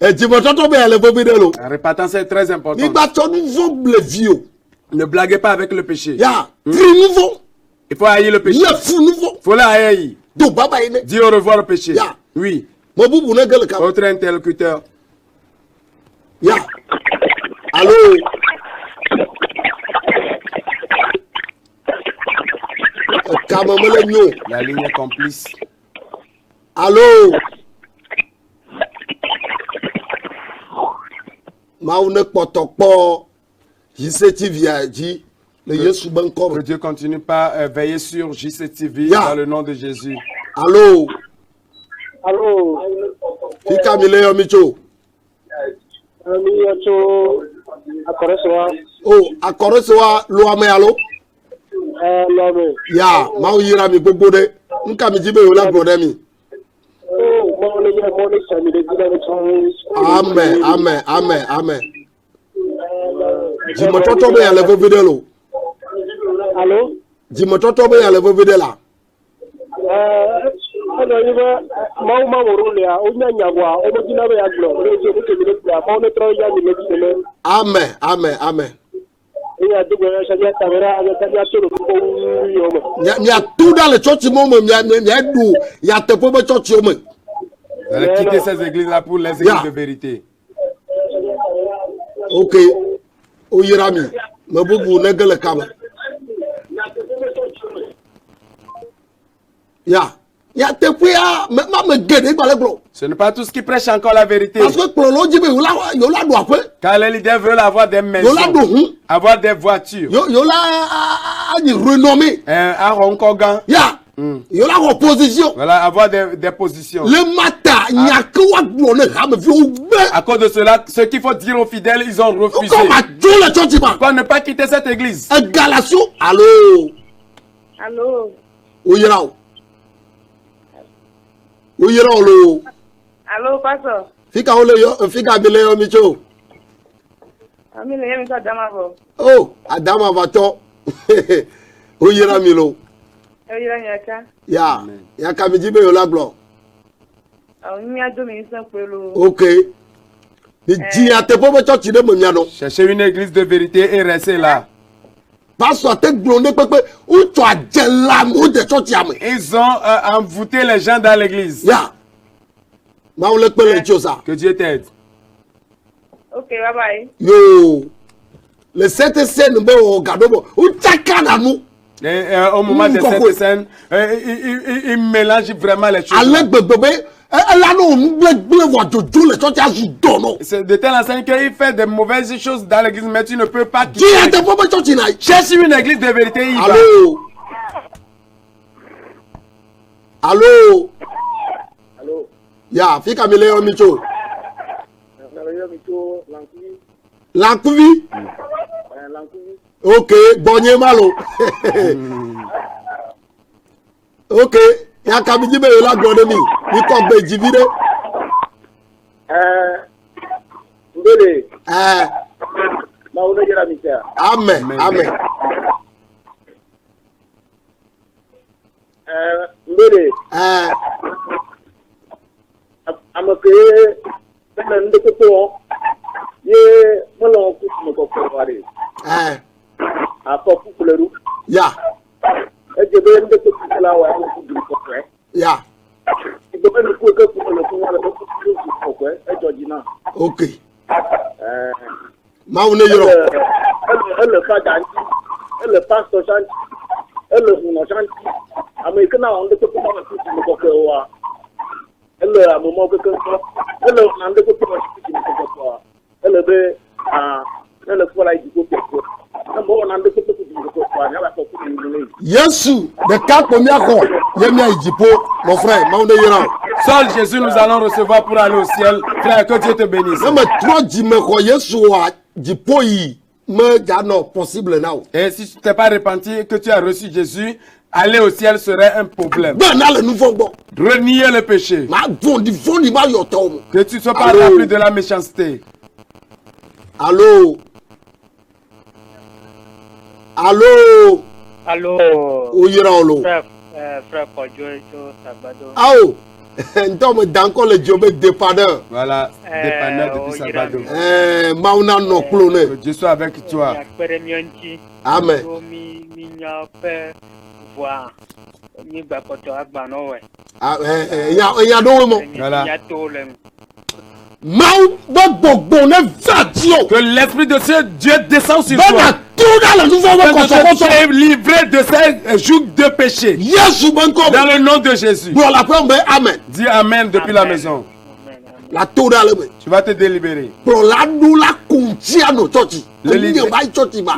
Et tu m'entends tomber à l'évangile. La repentance est très importante. Il va te nouveau vieux. Ne blaguez pas avec le péché. Ya, fri nouveau. Il faut haïr le péché. Le fou nouveau. Il faut la haïr. Do baba ine. Dis au revoir au péché. Ya. Oui. Mo bubu ne gele kam. Votre interlocuteur. Ya. Allô. Kamamele nyo. La ligne est complice. Allô. Maune potokpo. Jiseti viaji. Le Yesu ben Que comme. Dieu continue par veiller sur JCTV Ya. dans le nom de Jésus. Allô. Allô. Fika mile yo micho. Ami yacho akoresoa. Oh, akorosewa lo ame allo. Love. Ya, ma o yira mi gbogbo de. Nka mi jibe yo la brother mi. Oh, mo le ye mo le sami de gida le chon. Amen, amen, amen, amen. Jimo toto be ya level video lo. Allô. Jimo toto be ya level video la. Ano yiba ma woro le a o nya nyagwa o mo gina be ya glo. Le je ko ke le ya mo ne tro ya ni le le. Amen, amen, amen. Ya dugo ya shaja tabera ya tabia tolo ko yo mo. Nya tout dans le church mo nya du ya te po be church mo. Vous allez quitter ces églises-là pour les églises Ya. de vérité. OK. O yira mi. Me bubu ne gele kam. Ya. Ya te po ya ma me gede gba le glo. Ce n'est pas tous qui prêchent encore la vérité. Parce que plolo jibe yo la do ape. Car les leaders veulent avoir des Yo maisons, la do hun. avoir des voitures. Yo la ni renommé. Un Hong Kong. Ya. Yo la opposition. Voilà, avoir des positions. Le matin, il n'y a que wa glone ha me fi À cause de cela, ce qu'il faut dire aux fidèles, ils ont refusé. Comment Dieu le church ba? Pourquoi ne pas quitter cette église? Galation. Allô. Allô. Oyira o. Oyira o lo. Allô, pastor. Fika o le yo, fika bi le yo mi cho. Ami le yemi sa damavo. Oh, Adama vato. Oyira mi lo. E yira nyaka. Ya. Ya ka mi jibe yo la glo. Awo mi ado mi nsan pelu. OK. Ni ji ate po be church de mo mi ano. Cherchez une église de vérité et restez là. Pastor te glone pepe o to ajela mo de church am. Ils ont envoûté les gens dans l'église. Ya. Ma o le pe le chosa. Que Dieu t'aide. Ok, bye bye. Yo. Le cette scène be o gadobo. O chaka na nu. Et, au moment de cette scène, il mélange vraiment les choses. Ale gbegbe la no gbegbe wa jojo le church azu do no. C'est de telle enseigne qu'il fait de mauvaises choses dans l'église, mais tu ne peux pas Qui quitter. ate po be church na. Cherche une église de vérité. Il va. Allô. Allô. Allô. Ya, fika mi le yo mi cho. Na le yo mi to lankuvi. Lankuvi. Lankuvi. OK, bonye malo. OK, ya ka mi jibe yo la glone mi. Mi ko gbe jivide. Mbele. Eh, Ma o le yira mi tia. amen, amen. Mbele. amake ene ndekoko ye molo ku mo ko ko wari afọ kukuleru ya ejebe ndekoko la wa ku du ko ko ya ejebe ni ku ke ku lo ku wala ku ko ko ejojina okay ma wona yoro elle fa dan elle pastor chan elle no chan ameke na on ndekoko ma ku ko ko wa elle amomo ko ko elle na ndekoko ma ku ko ko elle be elle faut la diko ko mo na ndekoko ko ko na la ko ku ni Yesu de cas comme yako yemia ijipo mon frère ma wona yoro Seul Jésus nous allons recevoir pour aller au ciel. Frère, que Dieu te bénisse. mais trois dime ko Yesu wa jipo yi me jano possible now. Et si tu t'es pas repenti que tu as reçu Jésus, aller au ciel serait un problème. Ben na le nouveau bon. Renier le péché. Ma fondi ma yotom. Que tu ne sois pas Allô? rempli de la méchanceté. Allô. Allô. Allô. Oyiralo. Frère Kodjo Sabado. Aou. Ntom danko le jobe dépanneur. Voilà, dépanneur depuis Salvador. Mauna no clone. Que Dieu soit avec toi. Amen. Ya do mo. Voilà. Mau gbogbo ne vadio. Que l'esprit de ce Dieu descend sur Ben toi. na tout dans le nouveau Que tu consacration. es livré de ces jougs de péché. Yesu ben ko. Dans le nom de Jésus. Bon la prendre amen. Dis Amen depuis la maison. La tout dans le. Tu vas te délibérer. Pour la nous la kuntia no church. Le leader, ba.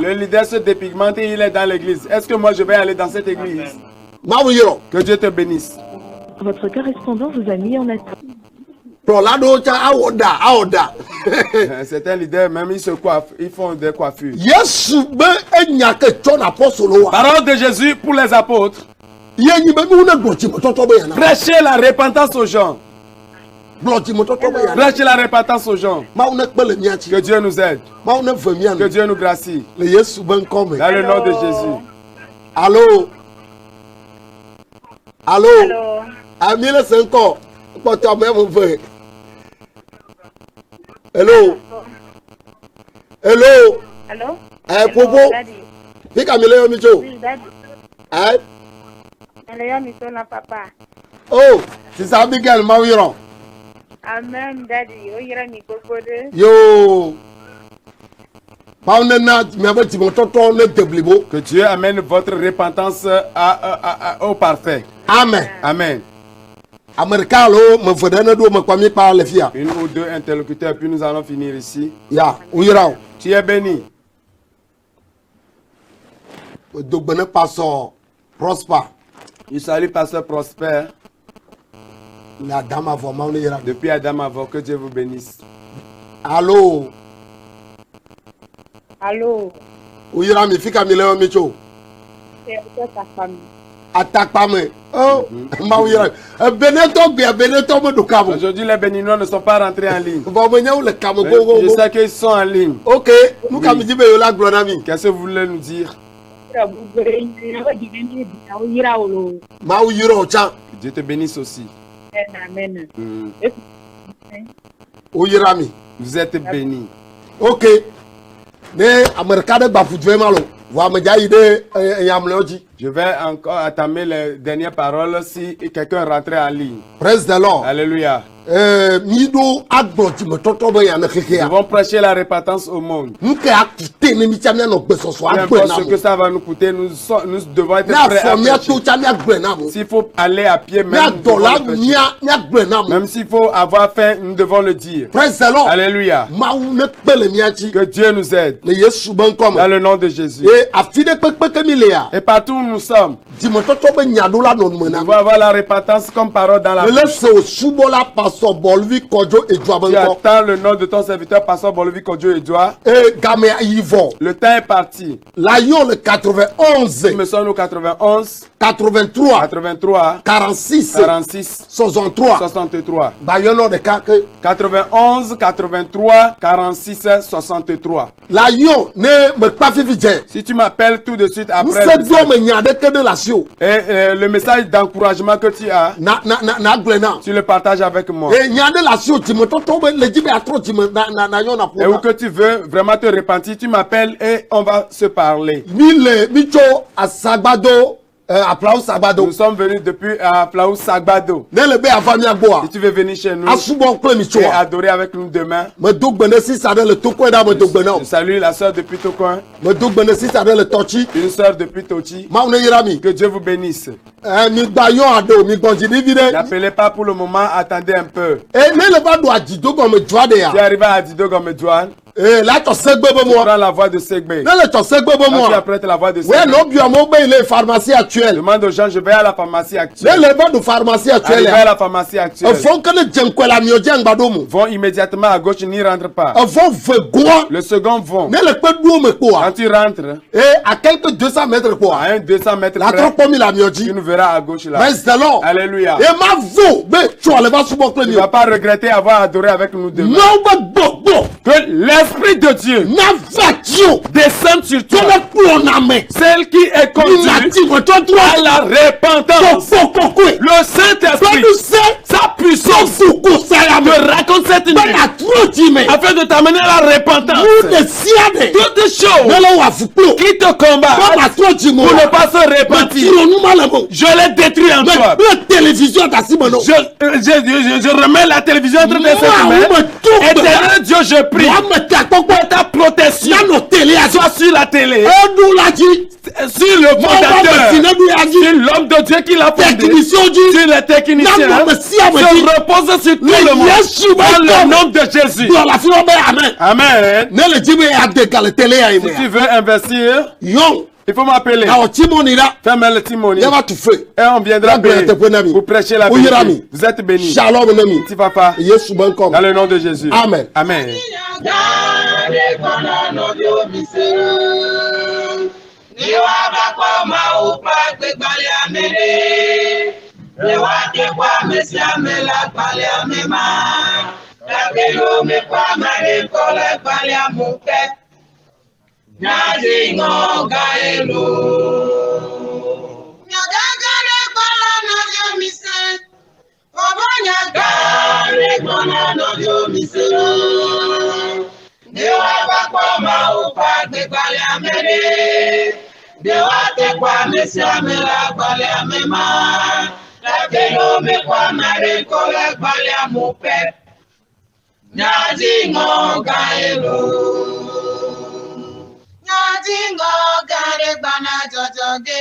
le leader se dépigmente et il est dans l'église. Est-ce que moi je vais aller dans cette église? Maouyiro. Que Dieu te bénisse. Votre correspondant vous a mis en attente. Pour la nous aoda. C'est un leader, même ils se coiffent, ils font des coiffures. Yesu ben enya ke ton apostolo. Parole de Jésus pour les apôtres. Yenyi ben nous na gloti mototo be yana. Prêchez la repentance aux gens. Gloti mototo be yana. Prêchez la repentance aux gens. Mauna kpele miachi. Que Dieu nous aide. Mauna vemian. Que Dieu nous gracie. Le Yesu ben come. Dans le nom de Jésus. Allô. Allô. Allô. Amile senko. Poto même ve. Hello. Hello. Allô. Popo. Daddy. Pika mile yo micho. Oui, Daddy. Elle est mis na papa. Oh, c'est ça Abigail Maouyiro. Amen, Daddy. Oyira mi kokode. Yo. Paunena me ti mototo le deblibo. Que Dieu amène votre repentance au parfait. Amen. Amen. Americano me fedene do me kwami pa le fia. Une ou deux interlocuteurs, puis nous allons finir ici. Ya, Oyira. Tu es béni. Dogbene pastor Prosper. Je salue Pasteur Prosper. La dame a vraiment Oyira. Depuis Adam avant, que Dieu vous bénisse. Allô. Allô. Oyira mi fika mi le micho. C'est ta famille. Attaque pas me. Oh, Maouyira. Beneto me do kabo. Aujourd'hui, les béninois ne sont pas rentrés en ligne. Bon me nyau le kabo Mais go je go. sais qu'ils sont en ligne. OK, nous Oui. kam di be yo la glonami. Qu'est-ce que vous voulez nous dire? Maouyiro cha. Que Dieu te bénisse aussi. Amen. Oyira mi. Vous êtes bénis. OK. Ne Americano ba futwe malo. Wa me jayi de yamle oji. Je vais encore entamer les dernières paroles si quelqu'un rentrait en ligne. Praise the Lord. Alléluia. Mido agboti me toto be yana Nous kekea. devons prêcher la repentance au monde. Nuke akute ne mi chamia no gbe soso Peu agbe importe na ce mo. que ça va nous coûter, nous devons être Na prêts à fo mi prêcher. to chamia agbe na mo. S'il faut aller à pied, Na même, nous devons dola le prêcher. mi agbe na mo. Même s'il faut avoir faim, nous devons le dire. Praise the Lord. Alléluia. Maou ne pele miachi. Que Dieu nous aide. Le Yesu ben comme. Dans le nom de Jésus. Et afide pepe ke mi le ya. Et partout où nous sommes, Di mo toto be nyado la no mo nous na. devons avoir la repentance comme parole dans la Le bouche. se o subola pastor Bolvi Kojo et Joa Tu ben ko. attends le nom de ton serviteur, Pasteur Bolovi Kodjo Edouard. Et game Yvon. Le temps est parti. L'ayon le 91, Nous sommes au 91, 83, 83, 46, 46, 63. 63. Bayono de kake. 91, 83, 46, 63. L'ayon ne me pas vivre. Si tu m'appelles tout de suite Nous après, sommes me nyade que de la asio. Et le message d'encouragement que tu as, Na glena. tu le partages avec moi. Et nyande la sio ti me toto be le jibe atro ti me na yona Et où pour. que tu veux vraiment te repentir, tu m'appelles et on va se parler. Mi cho asagbado applaus sagbado. Nous sommes venus depuis à Plaou Sagbado. Ne le be avami agboa. Si tu veux venir chez nous Asubo kle mi cho. et adorer avec nous demain, Me dogbene si sa le toko da me dogbene. je salue la soeur depuis Tokoin, Me dogbene si sa le tochi. une soeur depuis Tochi. Ma une yirami. Que Dieu vous bénisse. Mi gba yon ado mi gonji ni vide. N'appelez pas pour le moment, attendez un peu. E ne le ba do ajido go me joade Tu es ya. arrivé à Dido Gomedouane, La to segbe be mo. prends la voix de Segbe. Ne le to segbe be Quand mo. tu apprêtes la voix de Ouais, Segbe, no bio mo be ile pharmacie actuelle. demande aux gens, je vais à la pharmacie Ne actuelle. le ba do pharmacie actuelle. Arrivé à la pharmacie actuelle. Fon que ne jenko la mio jengba do mo. Vont immédiatement à gauche, n'y rentre pas. Fon ve goa. Le second vont. Ne le pe do me Quand quoi. tu rentres, Et à quelques 200 mètres quoi. à un 200 mètres La près, trop pomi la mio ji. tu nous verras à gauche là. Mais c'est long. Alléluia. Et ma vo be tu le va subo kle Tu mi. ne vas pas regretter avoir adoré avec nous demain. Non ba bo. Que l'Esprit de Dieu Na vatio. descende sur Tu toi. le pour na me. Celle qui est La conduite ti mo to à droit. la repentance. Kokokwe. Le Saint-Esprit, Tu sais. sa puissance, Fuku sa ya me. te raconte cette Ba nuit la trop ti me. afin de t'amener à la repentance. Nous de siade. Toutes choses Ne le wa fuklo. qui te combattent Ba la trop ti mo. pour ne pas se repentir, Tiro nous mal mo. je les détruis en toi. La télévision ta si mono. Je remets la télévision entre tes mains. Éternel Dieu, je prie que ta protection soit sur la télé, sur le fondateur, sur l'homme de Dieu qui l'a fondé, sur les techniciens, se repose sur tout le monde. Dans le nom de Jésus. Amen. Si tu veux investir, il faut m'appeler. Fais-moi le timoni. Et on viendra payer pour prêcher la vérité. Vous êtes bénis. Shalom nami. Petit papa. Dans le nom de Jésus. Amen. Amen. Nyazingo gaelo Nyagagare kwala no yo mise Obonya gare kwala no yo mise Dewa bakwa ma upa te kwale amere Dewa te kwa mesia mela kwale amema Takelo me kwa mare kole kwale amupe Nyazingo gaelo Nyazingo gare bana jojo ge